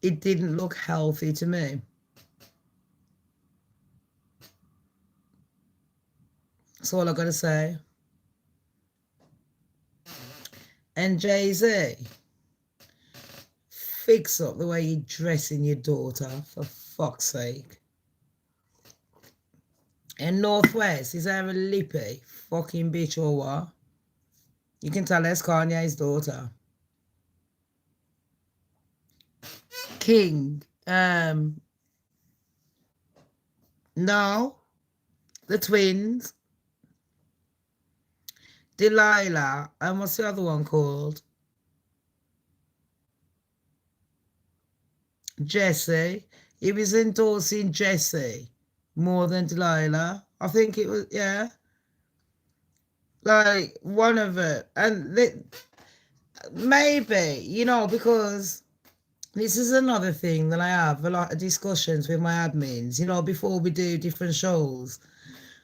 It didn't look healthy to me. That's all I got to say. And Jay-Z, fix up the way you're dressing your daughter, for fuck's sake. And Northwest, is there a lippy fucking bitch or what? You can tell that's Kanye's daughter. King, no, the twins. Delilah, and what's the other one called? Jesse. He was endorsing Jesse more than Delilah. I think it was, yeah. Like, one of it. And maybe, you know, because this is another thing that I have a lot of discussions with my admins, you know, before we do different shows.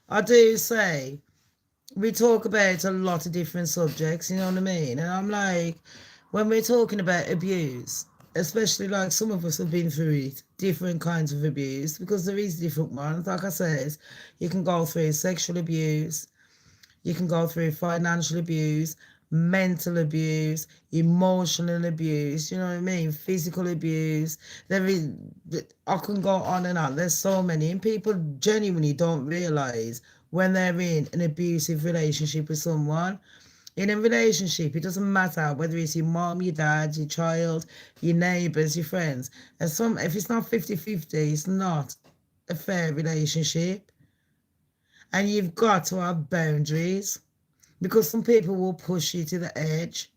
I do say, we talk about a lot of different subjects, you know what I mean? And I'm like, when we're talking about abuse, especially like some of us have been through it, different kinds of abuse, because there is different ones. Like I said, you can go through sexual abuse, you can go through financial abuse, mental abuse, emotional abuse, you know what I mean? Physical abuse. There is, I can go on and on. There's so many. And people genuinely don't realize when they're in an abusive relationship with someone. In a relationship, it doesn't matter whether it's your mom, your dad, your child, your neighbours, your friends. And if it's not 50-50, it's not a fair relationship. And you've got to have boundaries, because some people will push you to the edge.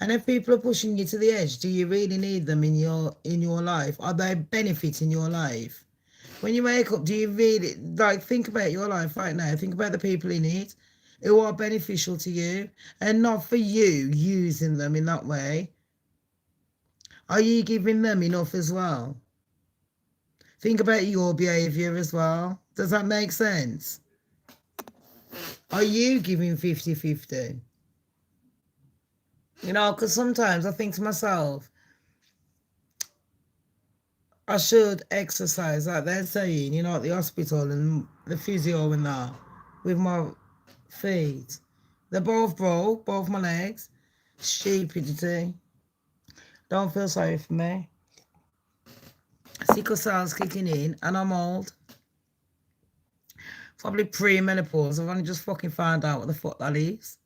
And if people are pushing you to the edge, do you really need them in your life? Are they benefiting your life? When you wake up, do you really, like, think about your life right now? Think about the people in it who are beneficial to you, and not for you using them in that way. Are you giving them enough as well? Think about your behaviour as well. Does that make sense? Are you giving 50-50? You know, because sometimes I think to myself, I should exercise, like they're saying, you know, at the hospital and the physio and that, with my feet. They're both broke, both my legs. Stupidity. Don't feel sorry for me. Sickle cell's kicking in, and I'm old. Probably pre-menopause. I've only just fucking found out what the fuck that is.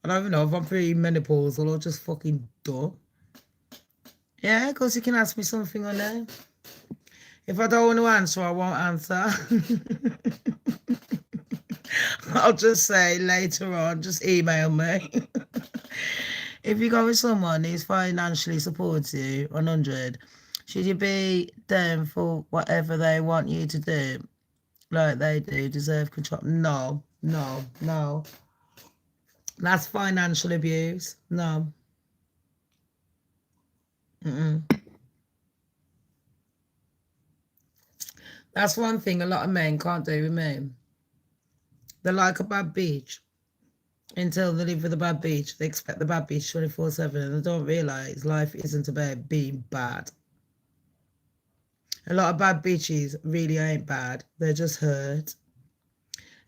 I don't even know if I'm pre-menopausal or just fucking dumb. Yeah, because you can ask me something on there. If I don't want to answer, I won't answer. I'll just say later on, just email me. If you go with someone who's financially supports you, 100, should you be down for whatever they want you to do? Like they do, deserve control? No, no, no. That's financial abuse. No. That's one thing a lot of men can't do with me. They're like a bad bitch. Until they live with a bad bitch, they expect the bad bitch 24/7, and they don't realise life isn't about being bad. A lot of bad bitches really ain't bad. They're just hurt.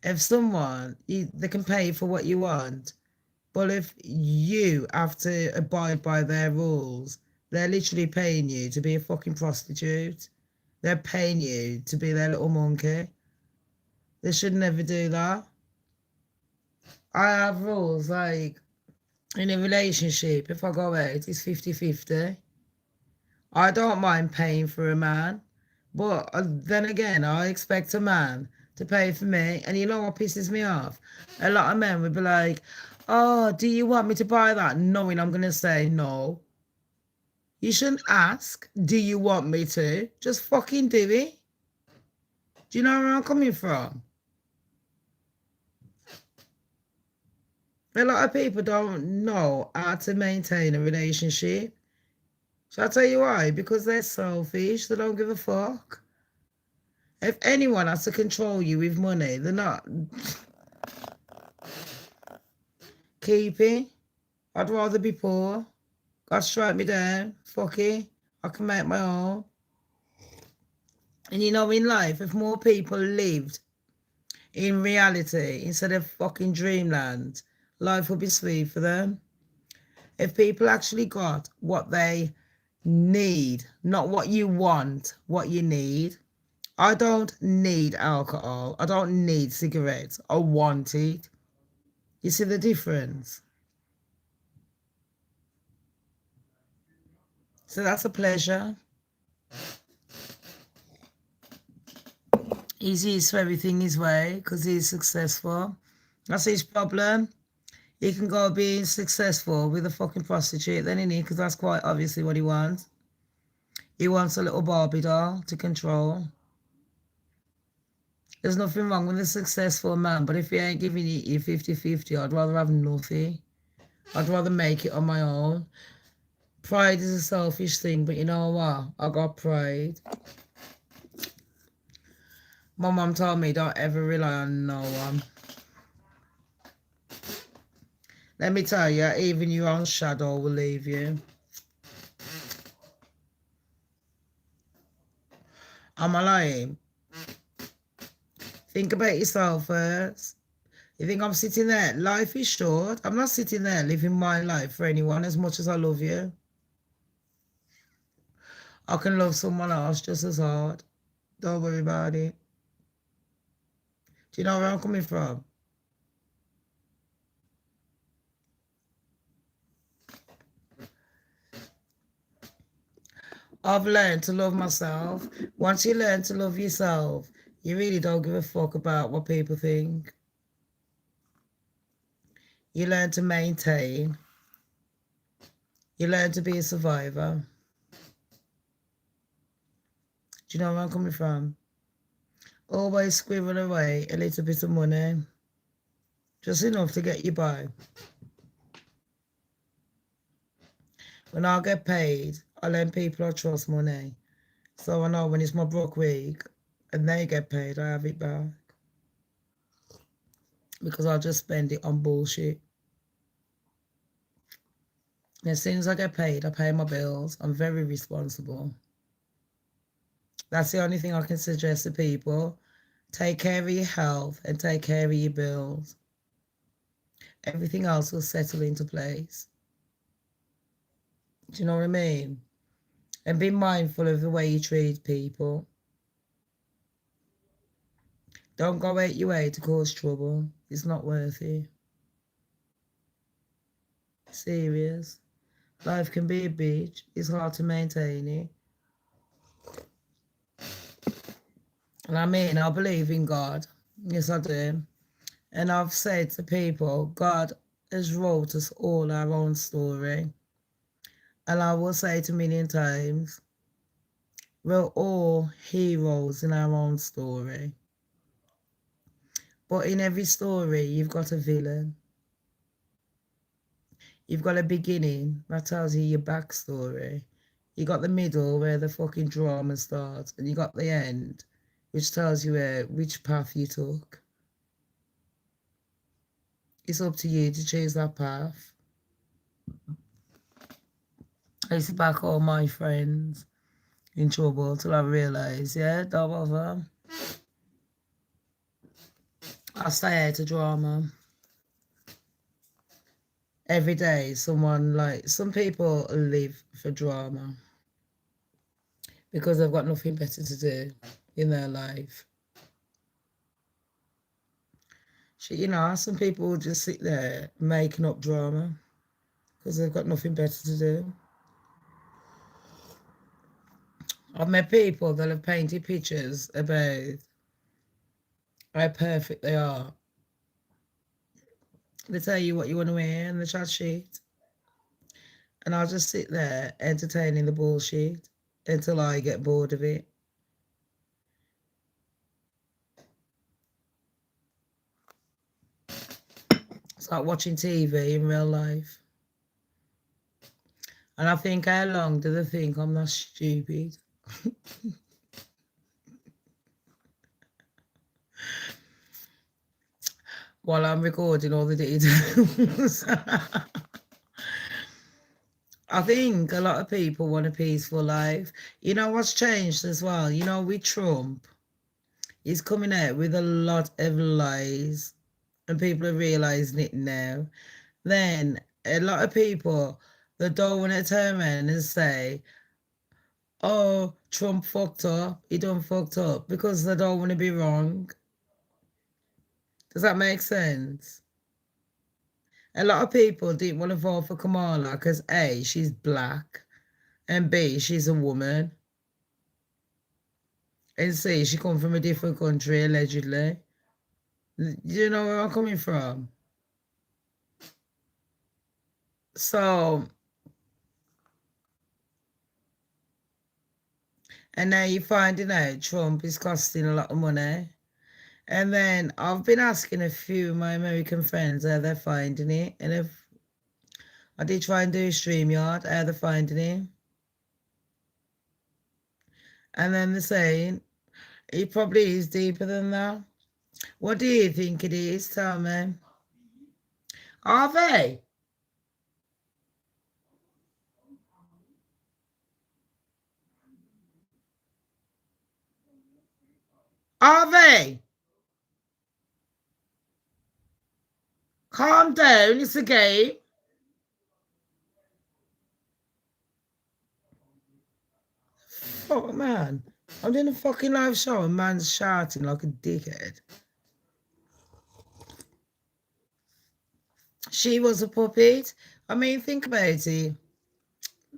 If someone, they can pay for what you want, but if you have to abide by their rules, they're literally paying you to be a fucking prostitute. They're paying you to be their little monkey. They should never do that. I have rules, like, in a relationship, if I go out, it's 50-50. I don't mind paying for a man, but then again, I expect a man to pay for me. And you know what pisses me off? A lot of men would be like, oh, do you want me to buy that? Knowing I'm going to say no. You shouldn't ask, do you want me to? Just fucking do it. Do you know where I'm coming from? A lot of people don't know how to maintain a relationship. Shall I tell you why? Because they're selfish. They don't give a fuck. If anyone has to control you with money, they're not. Keep it. I'd rather be poor. God strike me down. Fuck it. I can make my own. And you know, in life, if more people lived in reality instead of fucking dreamland, life would be sweet for them. If people actually got what they need, not what you want, what you need. I don't need alcohol. I don't need cigarettes. I want it. You see the difference? So that's a pleasure. He sees everything his way because he's successful. That's his problem. He can go being successful with a fucking prostitute then, innit? Because that's quite obviously what he wants. He wants a little Barbie doll to control. There's nothing wrong with a successful man, but if he ain't giving you 50-50, I'd rather have nothing. I'd rather make it on my own. Pride is a selfish thing, but you know what? I got pride. My mum told me don't ever rely on no one. Let me tell you, even your own shadow will leave you. Am I lying? Think about yourself first. You think I'm sitting there? Life is short. I'm not sitting there living my life for anyone as much as I love you. I can love someone else just as hard. Don't worry about it. Do you know where I'm coming from? I've learned to love myself. Once you learn to love yourself, you really don't give a fuck about what people think. You learn to maintain. You learn to be a survivor. Do you know where I'm coming from? Always squirrel away a little bit of money. Just enough to get you by. When I get paid, I lend people I trust money. So I know when it's my broke week and they get paid, I have it back. Because I'll just spend it on bullshit. And as soon as I get paid, I pay my bills. I'm very responsible. That's the only thing I can suggest to people. Take care of your health and take care of your bills. Everything else will settle into place. Do you know what I mean? And be mindful of the way you treat people. Don't go out your way to cause trouble. It's not worth it. Serious. Life can be a bitch. It's hard to maintain it. And I mean, I believe in God. Yes, I do. And I've said to people, God has wrote us all our own story. And I will say it a million times, we're all heroes in our own story. But in every story, you've got a villain. You've got a beginning that tells you your backstory. You got the middle where the fucking drama starts, and you got the end, which tells you which path you took. It's up to you to choose that path. I used to back all my friends in trouble till I realised, yeah, don't bother. I stay out of drama. Every day, some people live for drama because they've got nothing better to do in their life. You know, some people will just sit there making up drama because they've got nothing better to do. I've met people that have painted pictures about how perfect they are. They tell you what you want to hear in the chat sheet. And I'll just sit there entertaining the bullshit until I get bored of it. It's like watching TV in real life. And I think, how long do they think I'm not stupid? While I'm recording all the details. I think a lot of people want a peaceful life. You know what's changed as well? You know, with Trump, he's coming out with a lot of lies. And people are realising it now. Then a lot of people that don't want to turn around and say, oh, Trump fucked up, he done fucked up, because they don't want to be wrong. Does that make sense? A lot of people didn't want to vote for Kamala because A, she's black, and B, she's a woman, and C, she come from a different country, allegedly. You know where I'm coming from? So And now you're finding out Trump is costing a lot of money. And then I've been asking a few of my American friends how they're finding it. And if I did try and do a StreamYard, how they're finding it. And then they're saying it probably is deeper than that. What do you think it is? Tell me. Are they? Are they? Calm down, it's a game. Oh man, I'm doing a fucking live show and man's shouting like a dickhead. She was a puppet. I mean, think about it.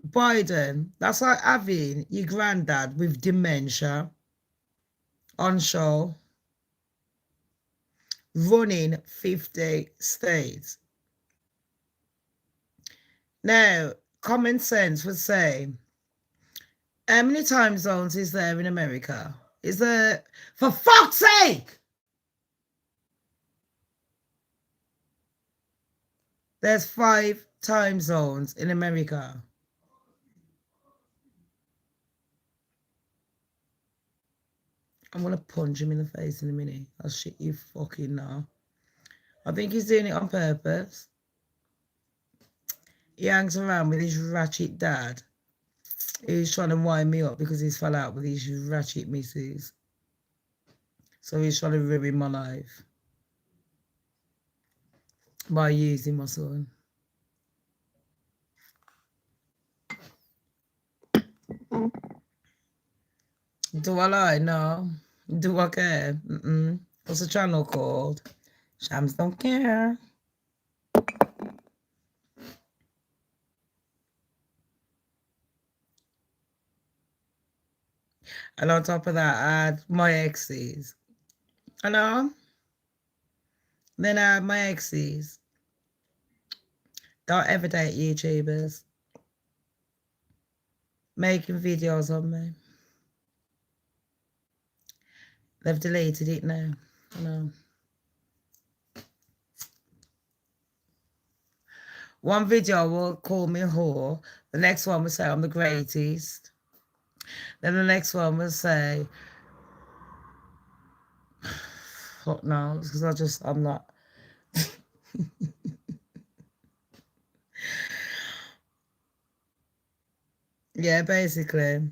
Biden, that's like having your granddad with dementia on show, running 50 states. Now, common sense would say, how many time zones is there in America? Is there, for fuck's sake? There's 5 time zones in America. I'm going to punch him in the face in a minute. I'll shit you fucking now. I think he's doing it on purpose. He hangs around with his ratchet dad. He's trying to wind me up because he's fell out with his ratchet missus. So he's trying to ruin my life by using my son. Do I lie? No. Do I care? What's the channel called? Shams don't care. And on top of that, I had my exes. I know. Then I had my exes. Don't ever date YouTubers. Making videos on me. They've deleted it now. I know. One video will call me a whore. The next one will say I'm the greatest. Then the next one will say, fuck no, because I'm not. Yeah, basically.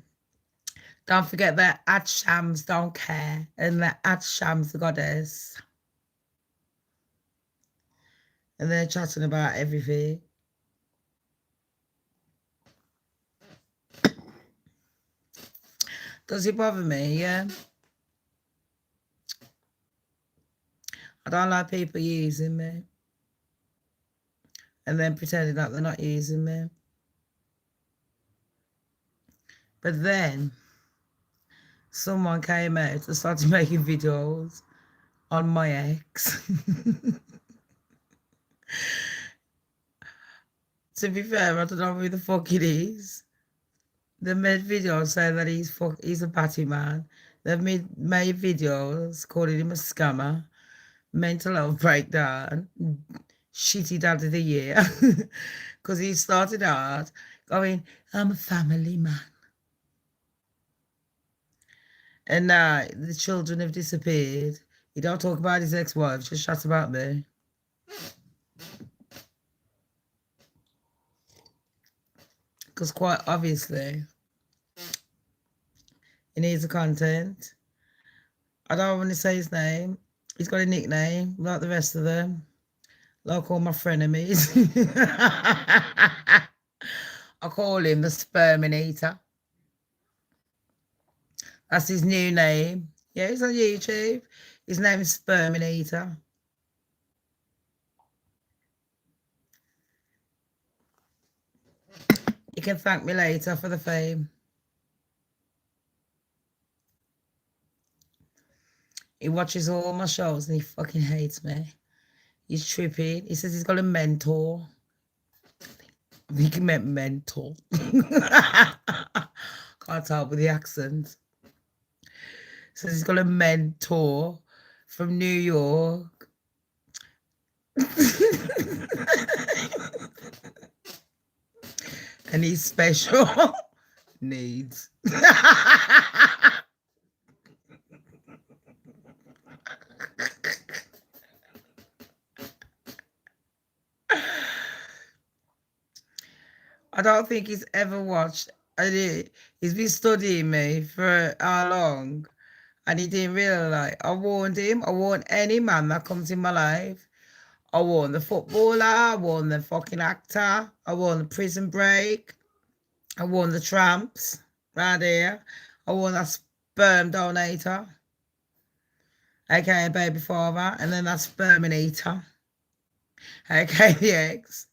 Don't forget that at Shams don't care and that at Shams the goddess. And they're chatting about everything. Does it bother me? Yeah. I don't like people using me. And then pretending that they're not using me. But then someone came out and started making videos on my ex. To be fair, I don't know who the fuck it is. They made videos saying that he's a batty man. They've made videos calling him a scammer, mental health breakdown, shitty dad of the year. Because he started out going, I'm a family man. And now the children have disappeared. He don't talk about his ex-wife, just chat about me. Because quite obviously, he needs the content. I don't want to say his name. He's got a nickname, like the rest of them. Like all my frenemies. I call him the Sperminator. That's his new name. Yeah, he's on YouTube. His name is Sperminator. You can thank me later for the fame. He watches all my shows and he fucking hates me. He's tripping. He says he's got a mentor. I think he meant mental. Can't can't tell with the accent. Says he's got a mentor from New York. And he's special needs. I don't think he's ever watched. He's been studying me for how long, and he didn't really like. I warned him. I warned any man that comes in my life. I warned the footballer. I warned the fucking actor. I warned the prison break. I warned the tramps right here. I warned that sperm donator, aka baby father, and then that sperm eater, aka the eggs.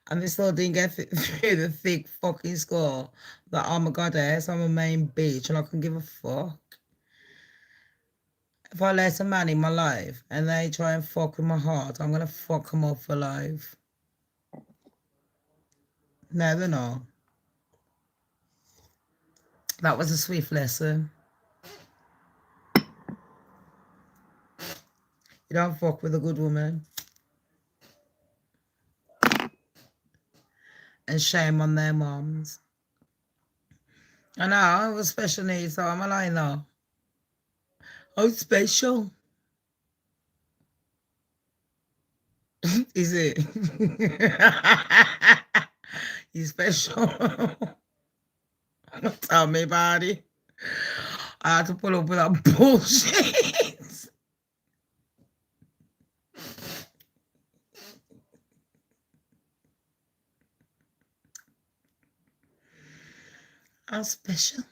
And they still didn't get through the thick fucking skull that I'm a goddess, I'm a main bitch, and I can give a fuck. If I let a man in my life and they try and fuck with my heart, I'm gonna fuck them up for life. Never know. That was a swift lesson. You don't fuck with a good woman. And shame on their moms. I know, I was special needs, so I'm a lying though. Oh, special. Is it? You special? Tell me about it. I had to pull up with that bullshit. I'm special.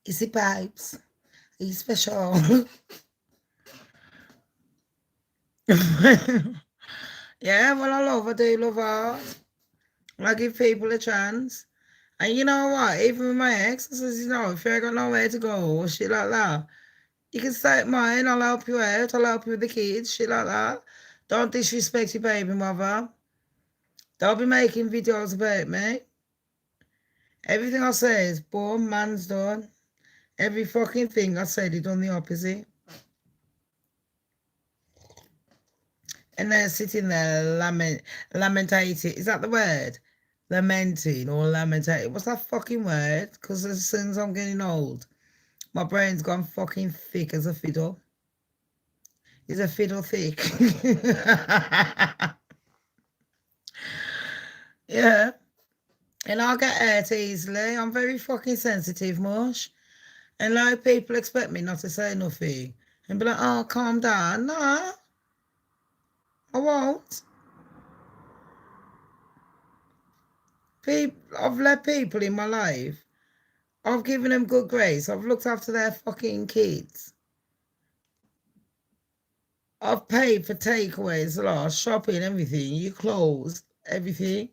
Is it pipes? Are you special? Yeah, well, I do love art. I give people a chance. And you know what? Even with my ex, I says, you know, if you ain't got nowhere to go or shit like that, you can stay at mine. I'll help you out. I'll help you with the kids, shit like that. Don't disrespect your baby mother. Don't be making videos about me. Everything I say is boom, man's done. Every fucking thing I said, he done the opposite. And they're sitting there lamentating. Is that the word? Lamenting or lamentating. What's that fucking word? Because as soon as I'm getting old, my brain's gone fucking thick as a fiddle. Is a fiddle thick? Yeah. And I'll get hurt easily. I'm very fucking sensitive, mush. And like people expect me not to say nothing. And be like, oh, calm down. No. I won't. I've let people in my life. I've given them good grace. I've looked after their fucking kids. I've paid for takeaways, a lot, shopping, everything. You clothes, everything.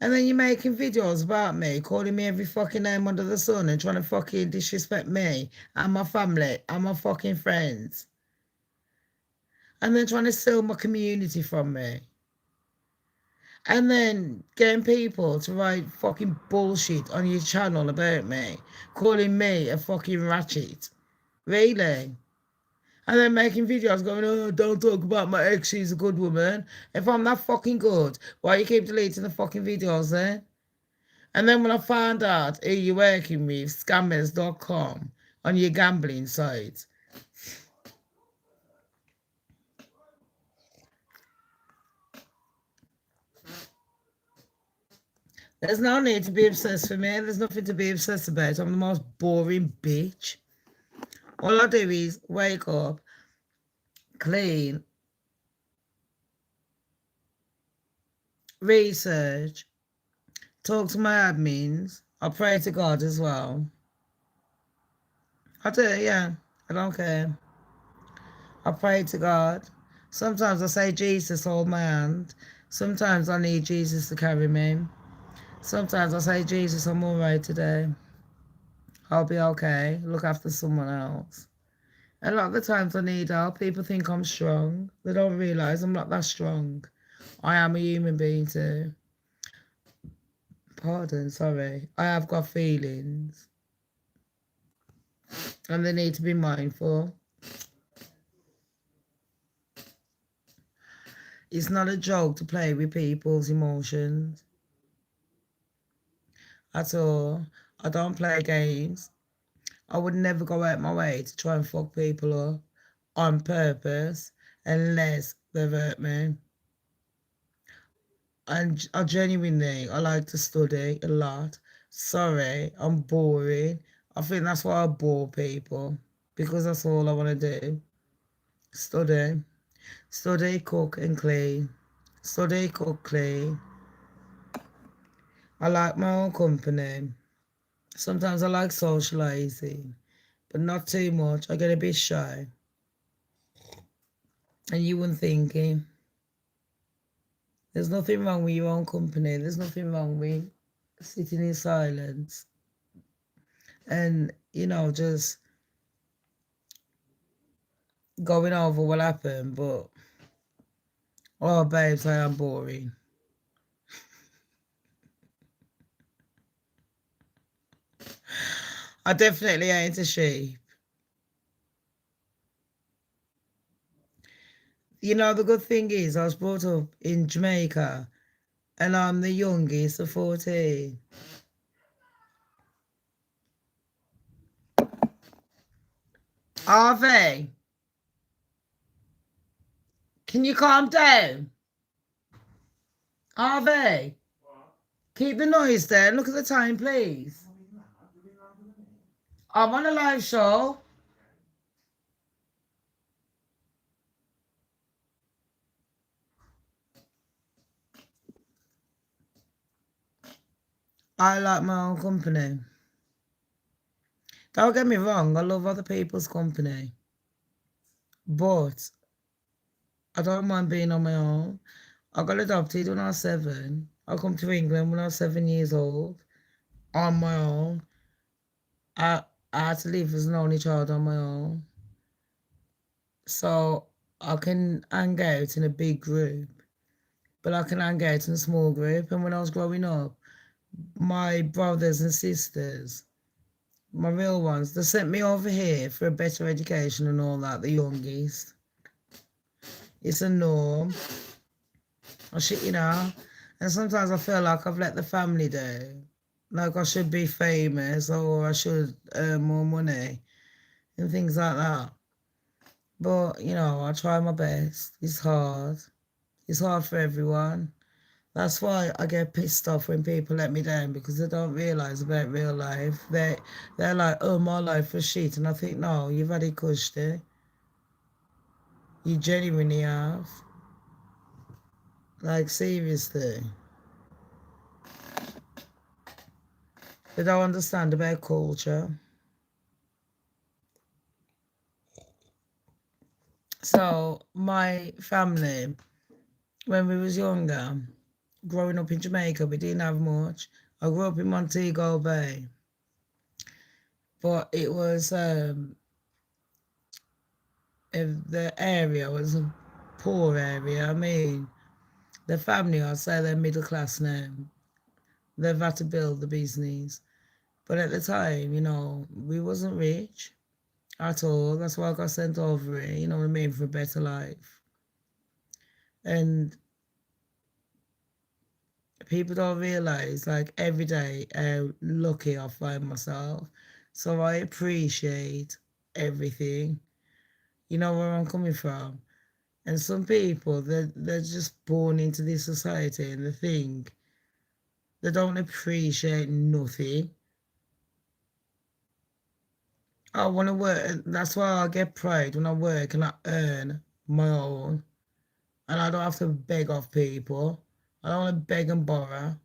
And then you're making videos about me, calling me every fucking name under the sun and trying to fucking disrespect me and my family and my fucking friends. And then trying to steal my community from me. And then getting people to write fucking bullshit on your channel about me, calling me a fucking ratchet. Really? And then making videos going, oh, don't talk about my ex, she's a good woman. If I'm that fucking good, why you keep deleting the fucking videos then? And then when I found out who you're working with, scammers.com, on your gambling site. There's no need to be obsessed with me. There's nothing to be obsessed about. I'm the most boring bitch. All I do is wake up, clean, research, talk to my admins. I pray to God as well. I do, yeah. I don't care. I pray to God. Sometimes I say, Jesus, hold my hand. Sometimes I need Jesus to carry me. Sometimes I say, Jesus, I'm all right today. I'll be okay. Look after someone else. A lot of the times I need help. People think I'm strong. They don't realise I'm not that strong. I am a human being too. Pardon, sorry. I have got feelings. And they need to be mindful. It's not a joke to play with people's emotions at all. I don't play games. I would never go out my way to try and fuck people up on purpose unless they've hurt me. And I genuinely, I like to study a lot. Sorry, I'm boring. I think that's why I bore people, because that's all I want to do. Study. Study, cook and clean. Study, cook, clean. I like my own company. Sometimes I like socializing, but not too much. I get a bit shy. And you wouldn't think it. There's nothing wrong with your own company. There's nothing wrong with sitting in silence and, just going over what happened. But, oh, babes, I am boring. I definitely ain't a sheep. The good thing is I was brought up in Jamaica and I'm the youngest of 14. Harvey, can you calm down? Harvey, keep the noise down. Look at the time, please. I'm on a live show. I like my own company. Don't get me wrong, I love other people's company. But I don't mind being on my own. I got adopted when I was 7. I come to England when I was 7 years old on my own. I had to live as an only child on my own. So I can hang out in a big group, but I can hang out in a small group. And when I was growing up, my brothers and sisters, my real ones, they sent me over here for a better education and all that, the youngest. It's a norm. And sometimes I feel like I've let the family down. Like I should be famous or I should earn more money and things like that. But, I try my best. It's hard. It's hard for everyone. That's why I get pissed off when people let me down, because they don't realise about real life. They're like, oh, my life was shit. And I think, no, you've had it cushy. You genuinely have. Like, seriously. They don't understand about culture. So, my family, when we was younger, growing up in Jamaica, we didn't have much. I grew up in Montego Bay. But it was, the area was a poor area. I mean, the family, I'd say they're middle class now. They've had to build the business. But at the time, we wasn't rich at all. That's why I got sent over here, you know what I mean, for a better life. And people don't realise, like, every day how lucky I find myself. So I appreciate everything. You know where I'm coming from? And some people, they're just born into this society and they think they don't appreciate nothing. I want to work. That's why I get pride when I work and I earn my own. And I don't have to beg off people. I don't want to beg and borrow.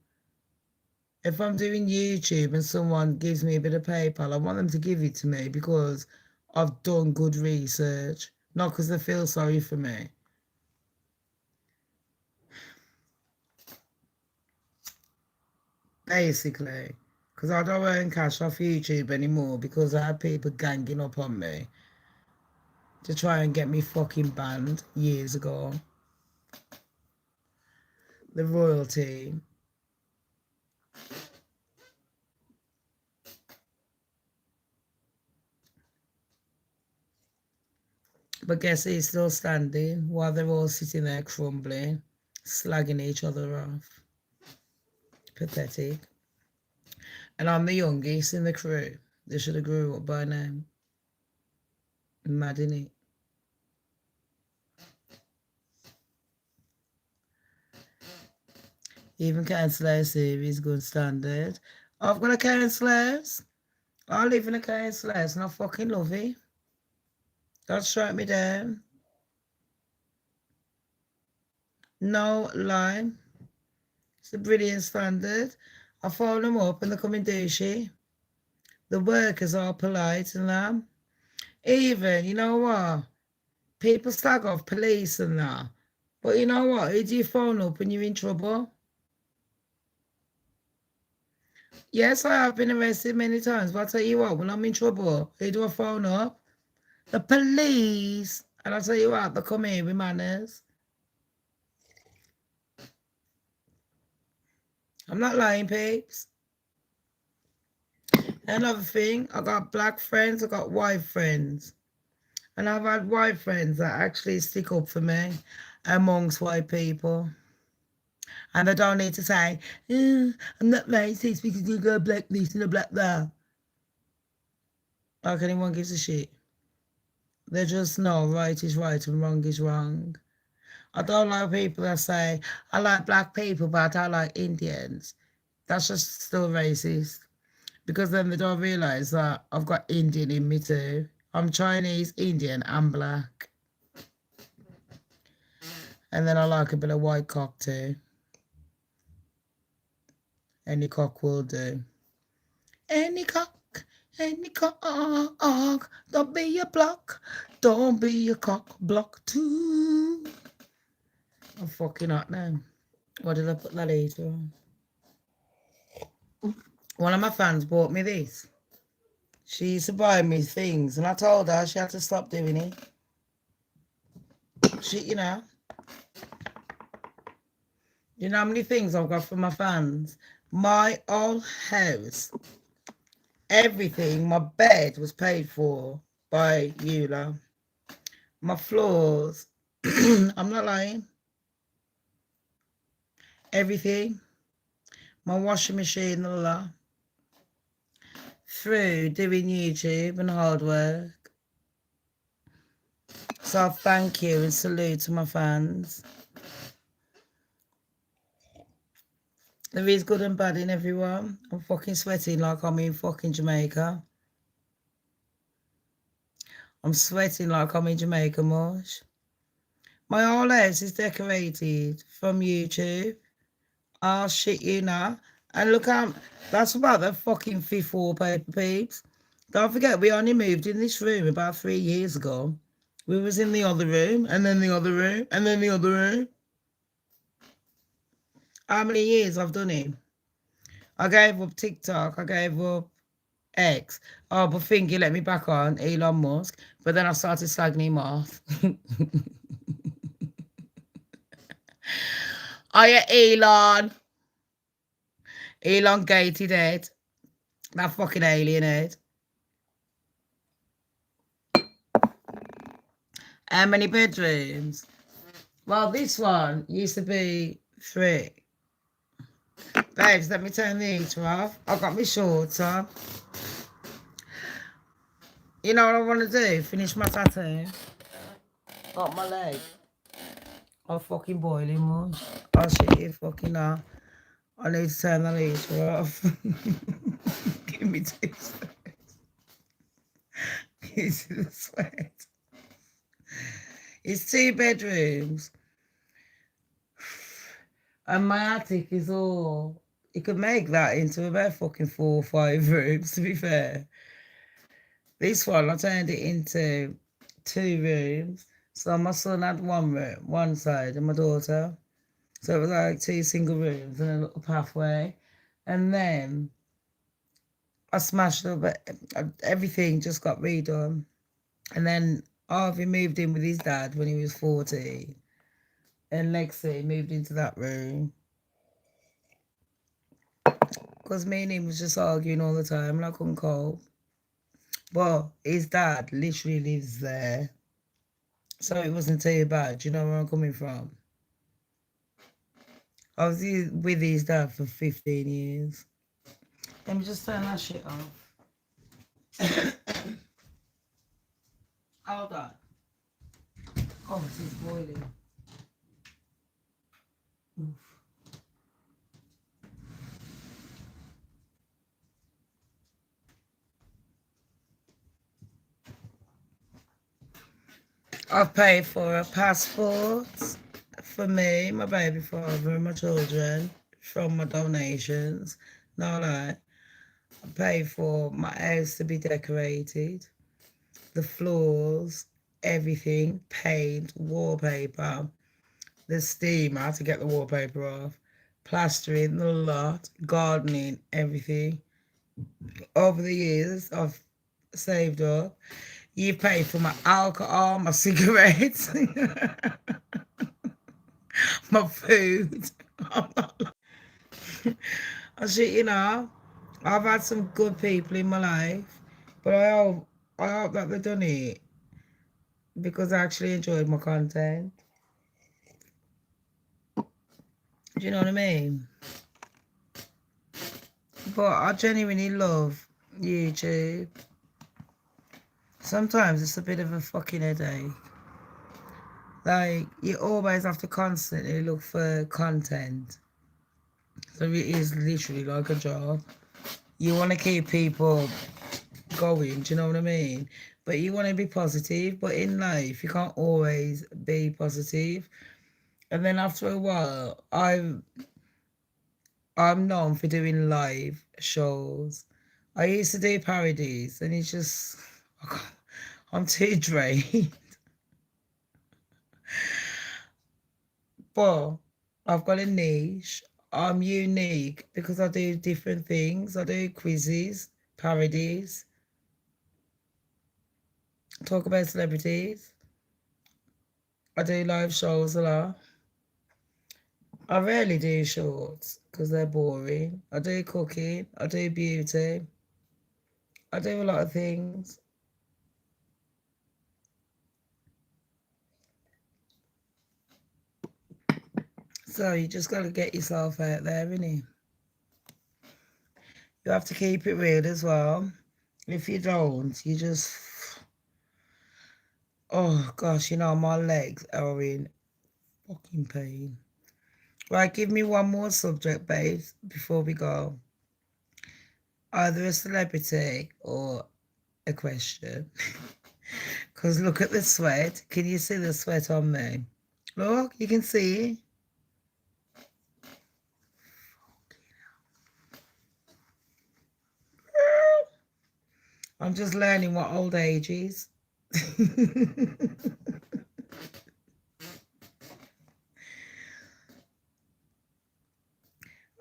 If I'm doing YouTube and someone gives me a bit of PayPal, I want them to give it to me because I've done good research, not because they feel sorry for me. Basically, because I don't earn cash off YouTube anymore because I had people ganging up on me to try and get me fucking banned years ago. The royalty. But guess he's still standing while they're all sitting there crumbling, slagging each other off. Pathetic. And I'm the youngest in the crew. They should have grew up by now. Mad, innit? Even Councillor series, good standard. I've got a councillors. I live in a councillors and I fucking love it. Don't strike me down. No lie. It's a brilliant standard. I phone them up and they come and do shit. The workers are polite and that. Even, you know what? People slag off police and that. But you know what? Who do you phone up when you're in trouble? Yes, I have been arrested many times, but I'll tell you what, when I'm in trouble, who do I phone up? The police. And I'll tell you what, they come here with manners. I'm not lying, peeps. Another thing, I got black friends, I got white friends. And I've had white friends that actually stick up for me amongst white people. And I don't need to say, I'm not racist because you got black this and a black that. Like anyone gives a shit. They just know right is right and wrong is wrong. I don't like people that say, I like black people, but I like Indians. That's just still racist. Because then they don't realise that I've got Indian in me too. I'm Chinese, Indian, and black. And then I like a bit of white cock too. Any cock will do. Any cock, any cock. Don't be a block. Don't be a cock block too. I'm fucking hot now. What did I put that later on? One of my fans bought me this. She used to buy me things, and I told her she had to stop doing it. You know how many things I've got from my fans? My old house, everything, my bed was paid for by Eula. My floors, I'm not lying. Everything. My washing machine, la la. Through doing YouTube and hard work. So thank you and salute to my fans. There is good and bad in everyone. I'm fucking sweating like I'm in fucking Jamaica. I'm sweating like I'm in Jamaica, Mosh. My whole house is decorated from YouTube. I'll shit you now. And look how, that's about the fucking fifth wallpaper, peeps. Don't forget, we only moved in this room about 3 years ago. We was in the other room, and then the other room, and then the other room. How many years I've done it? I gave up TikTok. I gave up X. Oh, but Fingy let me back on, Elon Musk. But then I started slagging him off. Oh, yeah, Elon. Elongated head. That fucking alien head. How many bedrooms? Well, this one used to be 3. Babes, let me turn the heater off. I've got my shorts on. You know what I want to do? Finish my tattoo. Got my leg. I'm fucking boiling much. Oh shit, you fucking know. I need to turn the heater off. Give me 2 seconds. It's the sweat. It's 2 bedrooms. And my attic is all... You could make that into about fucking 4 or 5 rooms, to be fair. This one, I turned it into 2 rooms. So my son had 1 room, one side, and my daughter. So it was like 2 single rooms and a little pathway. And then I smashed up, everything just got redone. And then Harvey moved in with his dad when he was 14. And Lexi moved into that room. Because me and him was just arguing all the time and I couldn't cope. But his dad literally lives there. So it wasn't too bad. Do you know where I'm coming from? I was with his dad for 15 years. Let me just turn that shit off. Hold on. Oh, this is boiling. Oof. I've paid for a passport for me, my baby father, and my children from my donations. No lie. I paid for my house to be decorated, the floors, everything, paint, wallpaper, the steamer to get the wallpaper off, plastering, the lot, gardening, everything. Over the years, I've saved up. You paid for my alcohol, my cigarettes, my food. I shit, I've had some good people in my life, but I hope that they've done it because I actually enjoyed my content. Do you know what I mean? But I genuinely love YouTube. Sometimes it's a bit of a fucking headache. Like, you always have to constantly look for content. So it is literally like a job. You want to keep people going, do you know what I mean? But you want to be positive, but in life you can't always be positive. And then after a while, I'm known for doing live shows. I used to do parodies, and it's just I'm too drained. But I've got a niche. I'm unique because I do different things. I do quizzes, parodies, talk about celebrities. I do live shows a lot. I rarely do shorts because they're boring. I do cooking. I do beauty. I do a lot of things. So you just got to get yourself out there, innit? You have to keep it real as well. If you don't, you just... Oh, gosh, my legs are in fucking pain. Right, give me one more subject, babes, before we go. Either a celebrity or a question. Because look at the sweat. Can you see the sweat on me? Look, you can see. I'm just learning what old age is.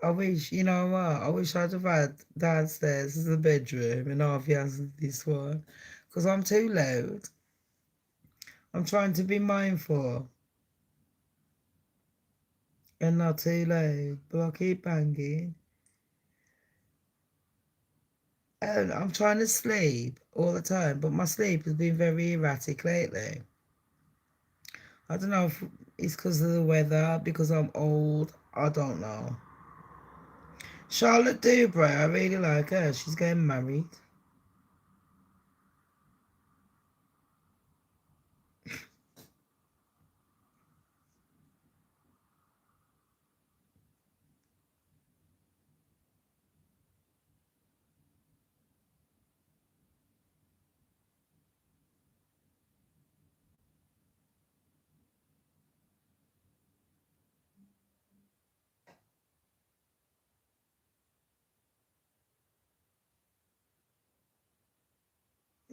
I wish, you know what? I wish I'd have had downstairs as a bedroom and half as this one. Because I'm too loud. I'm trying to be mindful and not too loud, but I keep banging. And I'm trying to sleep all the time, but my sleep has been very erratic lately. I don't know if it's because of the weather, because I'm old. I don't know. Charlotte Dubray, I really like her. She's getting married.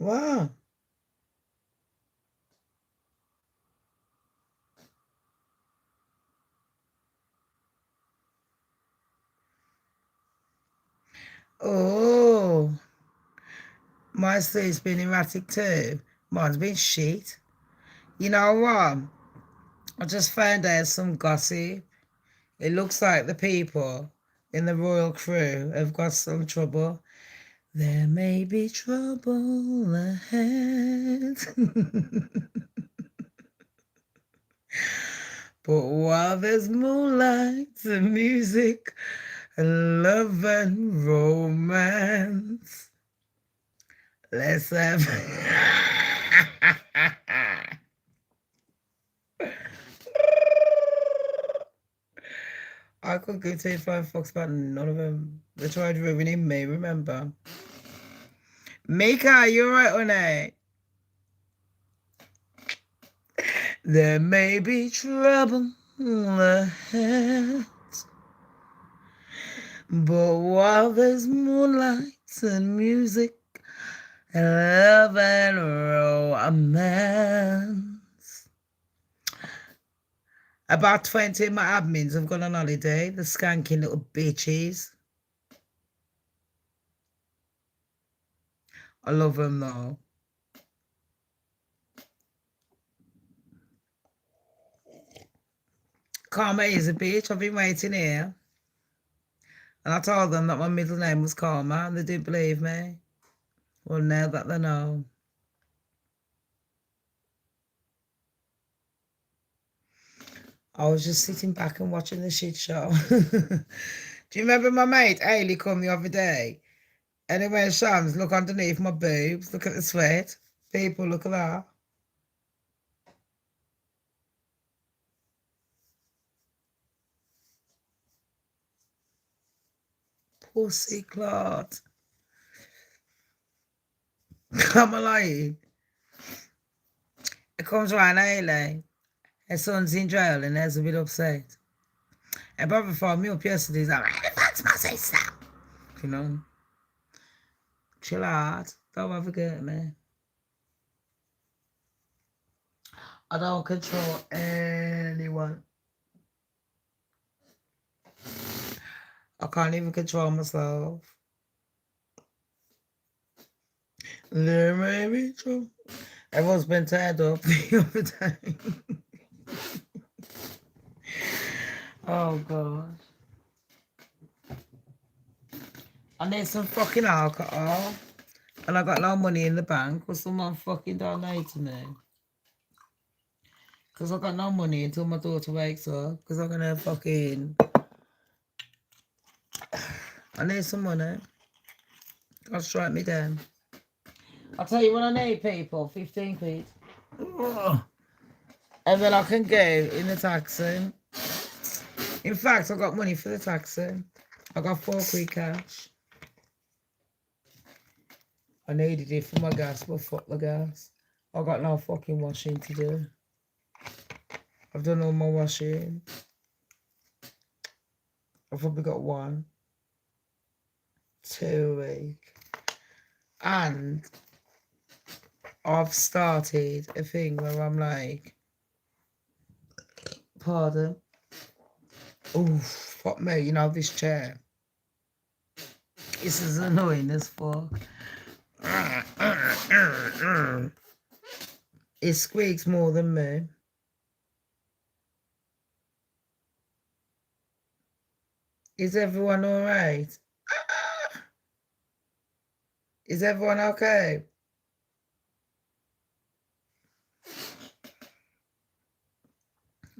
Wow. Oh, my sleep's been erratic too. Mine's been shit. You know what? I just found out some gossip. It looks like the people in the royal crew have got some trouble. There may be trouble ahead. But while there's moonlight and music and love and romance, let's have. I could give 25 fucks about none of them. They tried ruining me, remember? Mika, you alright, honey? There may be trouble ahead, but while there's moonlight and music and love and romance. About 20 of my admins have gone on holiday, the skanking little bitches. I love them though. Karma is a bitch. I've been waiting here. And I told them that my middle name was Karma, and they didn't believe me. Well, now that they know. I was just sitting back and watching the shit show. Do you remember my mate Ailey come the other day? And he went, Shams, look underneath my boobs. Look at the sweat. People, look at that. Pussy clot. Come alive. It comes around Ailey. Her son's in jail and there's a bit upset. And brother phoned me up yesterday. He's like, that's my sister. You know? Chill out. Don't ever get me. I don't control anyone. I can't even control myself. There may be trouble. Everyone's been tied up the other day. Oh, gosh. I need some fucking alcohol. And I got no money in the bank. Will someone fucking donate to me? Because I got no money until my daughter wakes up. Because I'm going to fucking... I need some money. God strike me down. I'll tell you what I need, people. 15 quid. Ugh. And then I can go in the taxi. In fact, I got money for the taxi. I got 4 quid cash. I needed it for my gas, but fuck the gas. I got no fucking washing to do. I've done all my washing. I've probably got 1, 2 a week. And I've started a thing where I'm like, pardon. Oh, fuck me, you know, this chair. This is annoying as fuck. It squeaks more than me. Is everyone all right? Is everyone okay?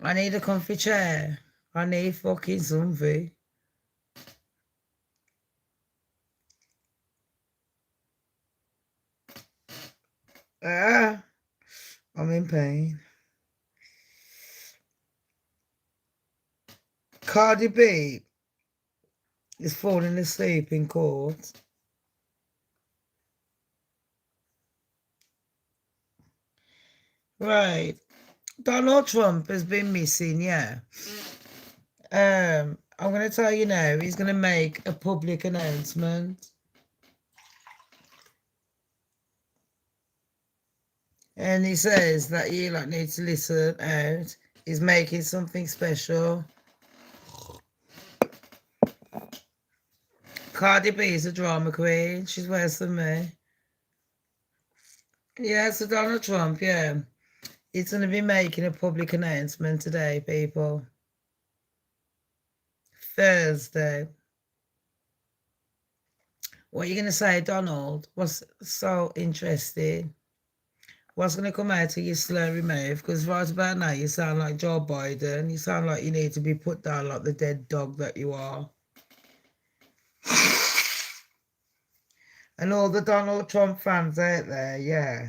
I need a comfy chair. I need fucking something. I'm in pain. Cardi B is falling asleep in court. Right. Donald Trump has been missing, yeah. I'm going to tell you now, he's going to make a public announcement. And he says that you like need to listen out. He's making something special. Cardi B is a drama queen. She's worse than me. Yeah, so Donald Trump, yeah. He's going to be making a public announcement today, people. Thursday. What are you going to say, Donald? What's so interesting? What's going to come out of your slurry mouth? Because right about now, you sound like Joe Biden. You sound like you need to be put down like the dead dog that you are. And all the Donald Trump fans out there, yeah.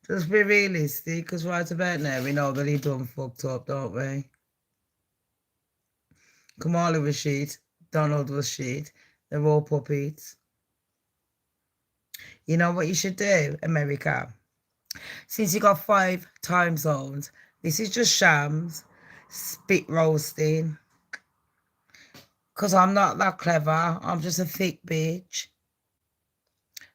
Just be realistic, because right about now, we know that he done fucked up, don't we? Kamala was shit. Donald was shit. They're all puppets. You know what you should do, America? Since you got 5 time zones, this is just shams, spit roasting. Because I'm not that clever. I'm just a thick bitch.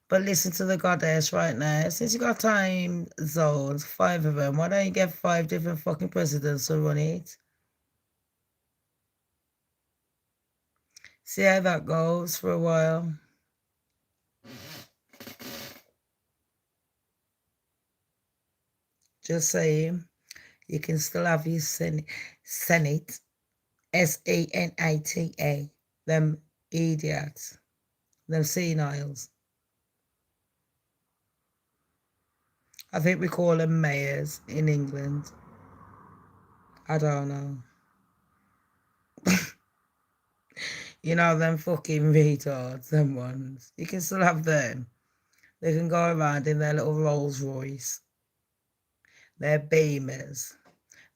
But listen to the goddess right now. Since you got time zones, 5 of them, why don't you get 5 different fucking presidents to run it? See how that goes for a while. Just saying. You can still have your Senate. Senata. Them idiots. Them seniles. I think we call them mayors in England. I don't know. You know, them fucking retards, them ones. You can still have them. They can go around in their little Rolls Royce. Their Beamers.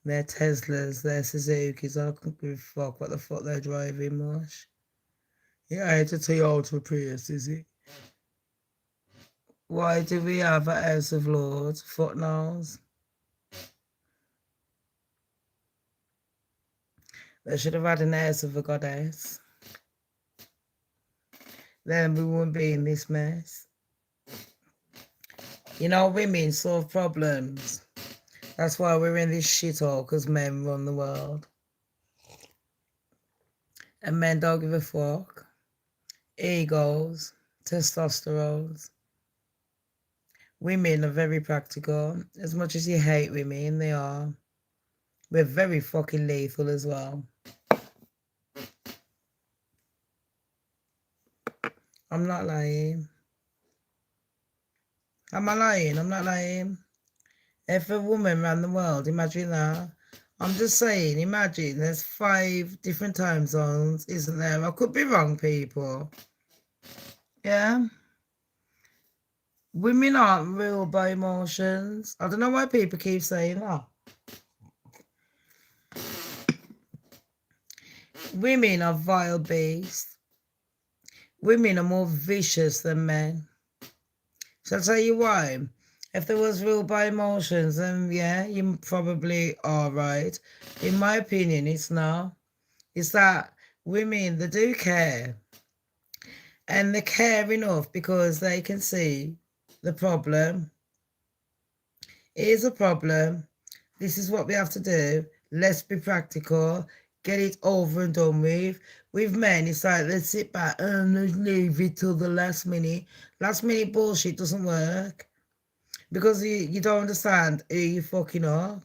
Their Teslas. Their Suzukis. I don't give a fuck what the fuck they're driving, much. Yeah, it's a Toyota Prius, is it? Why do we have a House of Lords? Footnotes. They should have had an House of a Goddess. Then we wouldn't be in this mess. You know, women solve problems. That's why we're in this shithole, because men run the world. And men don't give a fuck. Egos, testosterone. Women are very practical. As much as you hate women, they are. We're very fucking lethal as well. I'm not lying. Am I lying? I'm not lying. If a woman ran the world, imagine that. I'm just saying, imagine there's 5 different time zones, isn't there? I could be wrong, people. Yeah? Women aren't ruled by emotions. I don't know why people keep saying that. Women are vile beasts. Women are more vicious than men. Shall I tell you why? If there was ruled by emotions, then yeah, you probably are right. In my opinion, it's not. It's that women, they do care. And they care enough because they can see the problem. It is a problem. This is what we have to do. Let's be practical. Get it over and done with. With men, it's like, let's sit back and let's leave it till the last minute. Last minute bullshit doesn't work. Because you don't understand who you're fucking up.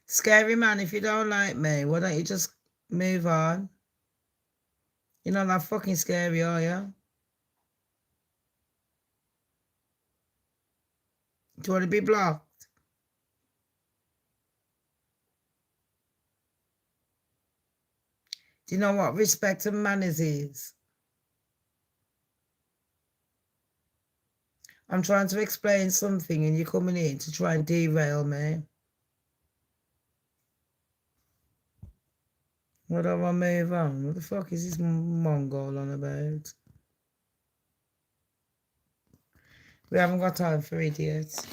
Scary man, if you don't like me, why don't you just move on? You're not that fucking scary, are you? Do you want to be blocked? Do you know what respect and manners is? I'm trying to explain something and you're coming in to try and derail me. What do I move on? What the fuck is this Mongol on about? We haven't got time for idiots.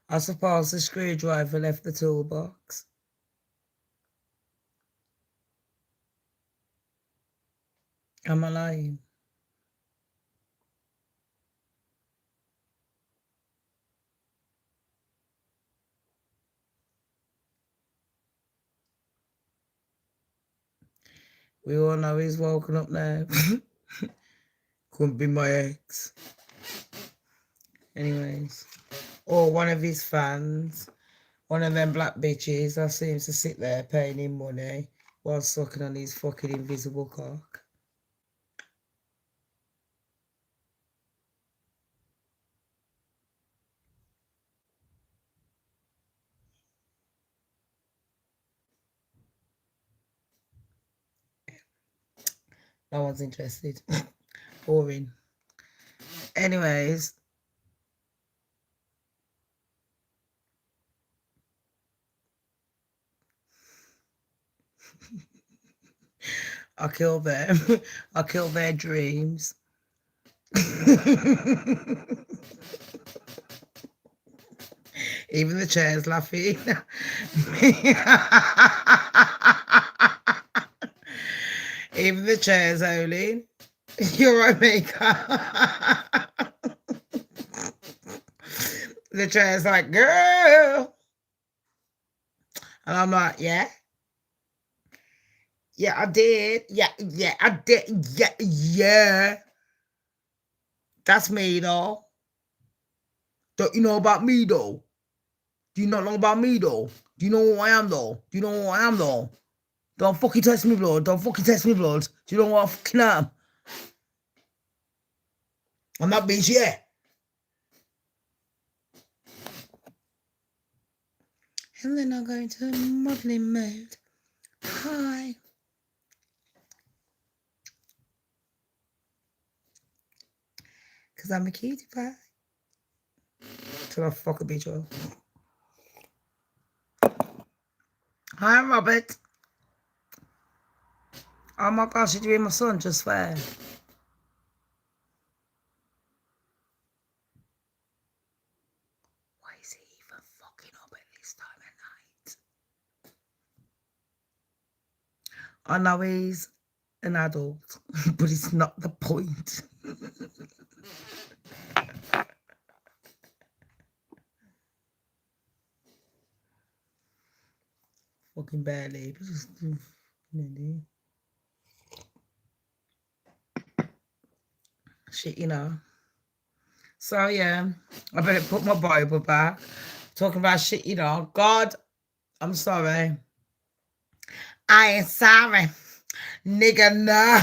I suppose the screwdriver left the toolbox. Am I lying? We all know he's woken up now. Couldn't be my ex. Anyways. Or one of his fans. One of them black bitches that seems to sit there paying him money while sucking on his fucking invisible cock. No one's interested. Boring. Anyways. I kill them. I kill their dreams. Even the chair's laughing. Even the chair's howling. You're right, Mika. The chair's like, girl. And I'm like, yeah. Yeah, I did. Yeah, I did. Yeah. That's me, though. Don't you know about me, though? Do you not know about me, though? Do you know who I am, though? Do you know who I am, though? Don't fucking test me, blood. Don't fucking test me, blood. Do you know what I fucking am? I'm that bitch, yeah. And then I'll go into modelling mode. Hi. Because I'm a cutie pie. Till I fuck a bitch up. Hi, Robert. Oh my gosh, did you hear my son just swear? Why is he even fucking up at this time of night? I know he's an adult, but it's not the point. Fucking barely, but just nearly. Shit, you know. So yeah, I better put my Bible back. Talking about shit, you know. God, I'm sorry. I ain't sorry. Nigga, no.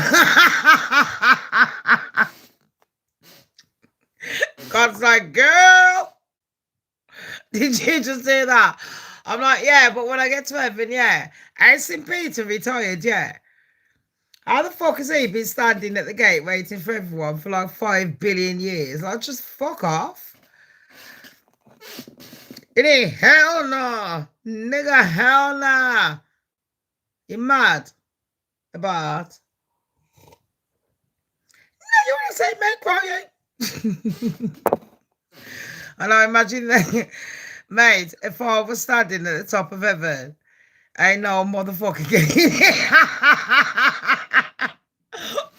God's like, girl, did you just say that? I'm like, yeah, but when I get to heaven, yeah. I ain't seen Peter retired, yeah. How the fuck has he been standing at the gate waiting for everyone for like 5 billion years? Like, just fuck off. It ain't hell no. Nigga, hell nah. You mad about? No, you want to say make crying? And I imagine that, mate, if I was standing at the top of heaven, ain't no motherfucker getting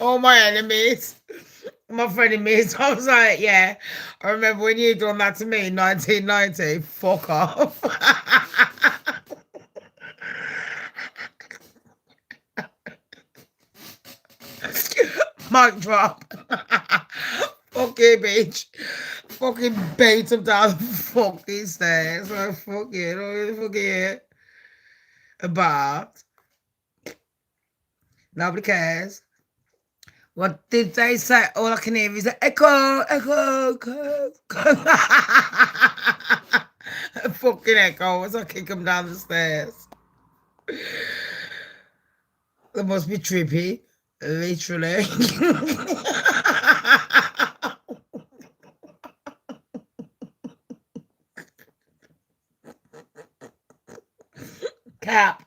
all my enemies, my frenemies. I was like, yeah, I remember when you done that to me in 1990. Fuck off. Mic drop. Fuck you, bitch. Fucking bait him down the fucking stairs. So fuck you. Don't forget about. Nobody cares. What did they say? All I can hear is the echo, echo, echo. A fucking echo as I kick him down the stairs. That must be trippy. Literally. Cap.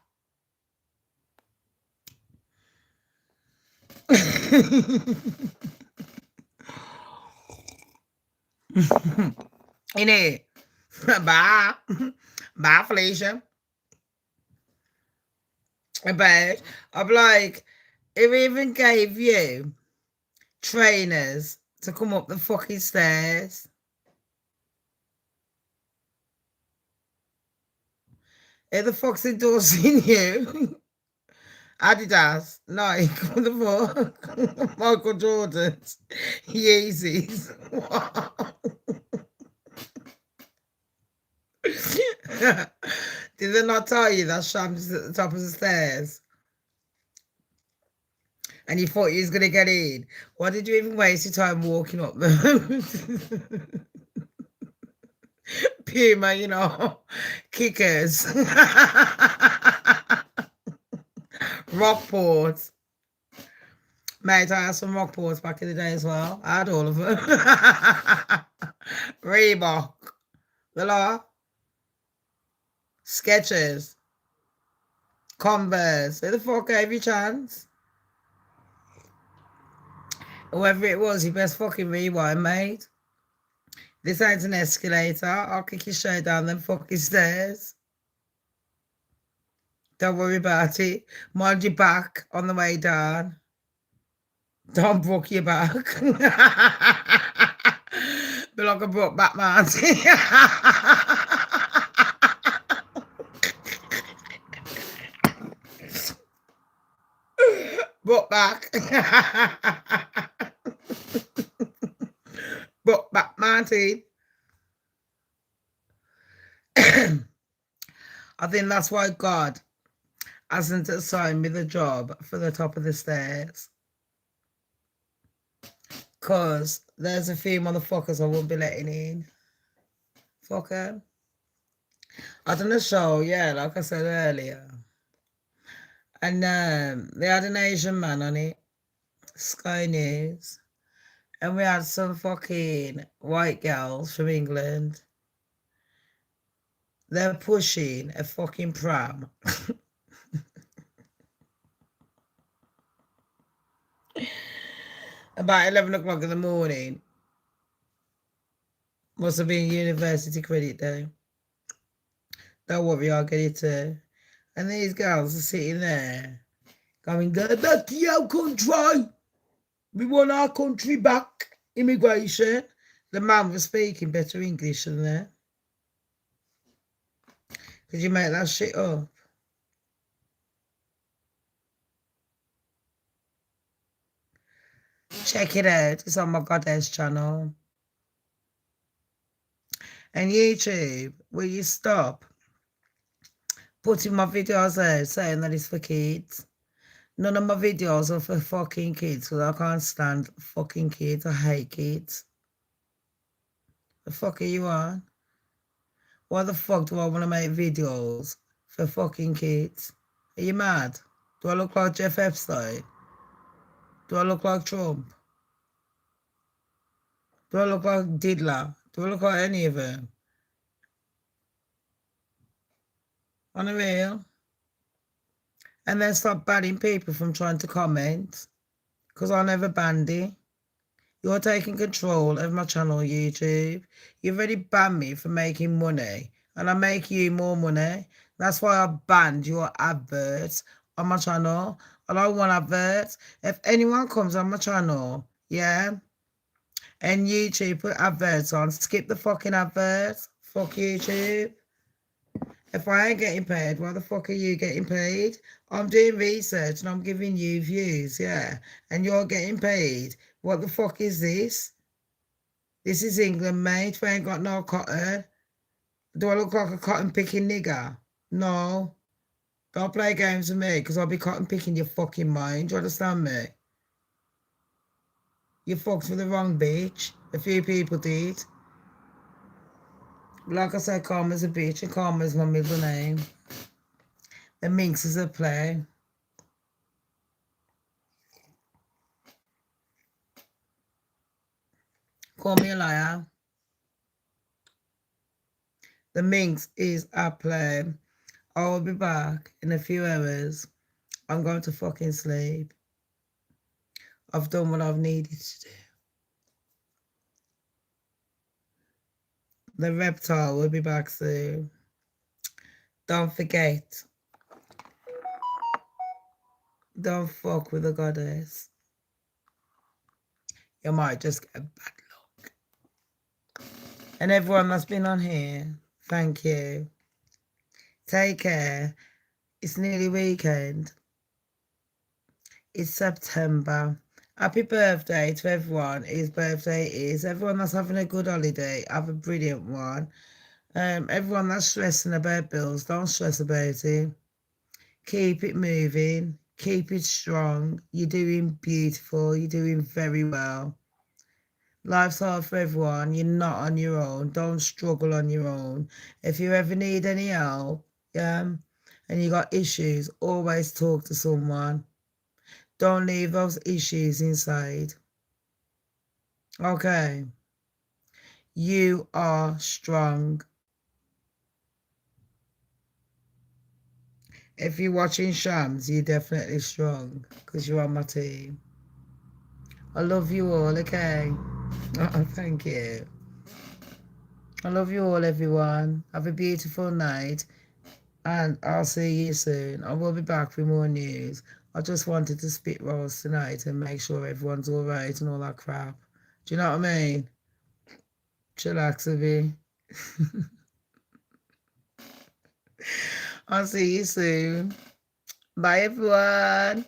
In it. Bye. Bye, Felicia. But I'm like, if we even gave you trainers to come up the fucking stairs, who the fuck's endorsing you? Adidas, Nike, what the fuck? Michael Jordans, Yeezys. Did they not tell you that Shamz is at the top of the stairs? And you thought you was going to get in? Why did you even waste your time walking up them? Puma, you know, kickers. Rockport. Mate, I had some Rockports back in the day as well. I had all of them. Reebok. The law. Skechers. Converse. Who the fuck gave you a chance? Whoever it was, you best fucking rewind, mate. This ain't an escalator. I'll kick you straight down them fucking stairs. Don't worry about it. Mind your back on the way down. Don't broke your back. Be like a broke back mountain. Broke back. Broke back mountain. I think that's why God hasn't assigned me the job for the top of the stairs. Because there's a few motherfuckers I won't be letting in. Fuck 'em. I done a show, yeah, like I said earlier. And they had an Asian man on it. Sky News. And we had some fucking white girls from England. They're pushing a fucking pram. About 11 o'clock in the morning. Must have been university credit day. Don't worry, I'll get it too. And these girls are sitting there going, go back to your country. We want our country back. Immigration. The man was speaking better English than that. Could you make that shit up? Check it out. It's on my Goddess channel. And YouTube, will you stop putting my videos out saying that it's for kids? None of my videos are for fucking kids because I can't stand fucking kids. I hate kids. The fuck are you on? Why the fuck do I want to make videos for fucking kids? Are you mad? Do I look like Jeff Epstein? Do I look like Trump? Do I look like Diddler? Do I look like any of them? On the real? And then stop banning people from trying to comment. Because I never banned it. You're taking control of my channel, YouTube. You've already banned me for making money. And I make you more money. That's why I banned your adverts on my channel. I don't want adverts. If anyone comes on my channel, yeah, and YouTube put adverts on, skip the fucking adverts. Fuck YouTube. If I ain't getting paid, why the fuck are you getting paid? I'm doing research and I'm giving you views, yeah. And you're getting paid. What the fuck is this? This is England, mate. We ain't got no cotton. Do I look like a cotton picking nigger? No. Don't play games with me because I'll be cotton picking your fucking mind. Do you understand me? You fucked with the wrong bitch. A few people did. Like I said, Karma's a bitch and Karma's my middle name. The minx is a play. Call me a liar. The minx is a play. I will be back in a few hours. I'm going to fucking sleep. I've done what I've needed to do. The reptile will be back soon. Don't forget. Don't fuck with the goddess. You might just get bad luck. And everyone that's been on here, thank you. Take care. It's nearly weekend. It's September. Happy birthday to everyone whose birthday is. Everyone that's having a good holiday, have a brilliant one. Everyone that's stressing about bills, don't stress about it. Keep it moving. Keep it strong. You're doing beautiful. You're doing very well. Life's hard for everyone. You're not on your own. Don't struggle on your own. If you ever need any help, and you got issues, always talk to someone. Don't leave those issues inside. Okay. You are strong. If you're watching Shams, you're definitely strong because you're on my team. I love you all, okay? Oh, thank you. I love you all, everyone. Have a beautiful night, and I'll see you soon. I will be back with more news. I just wanted to spit rolls tonight and make sure everyone's all right and all that crap. Do you know what I mean? Chillax a bit. I'll see you soon. Bye, everyone.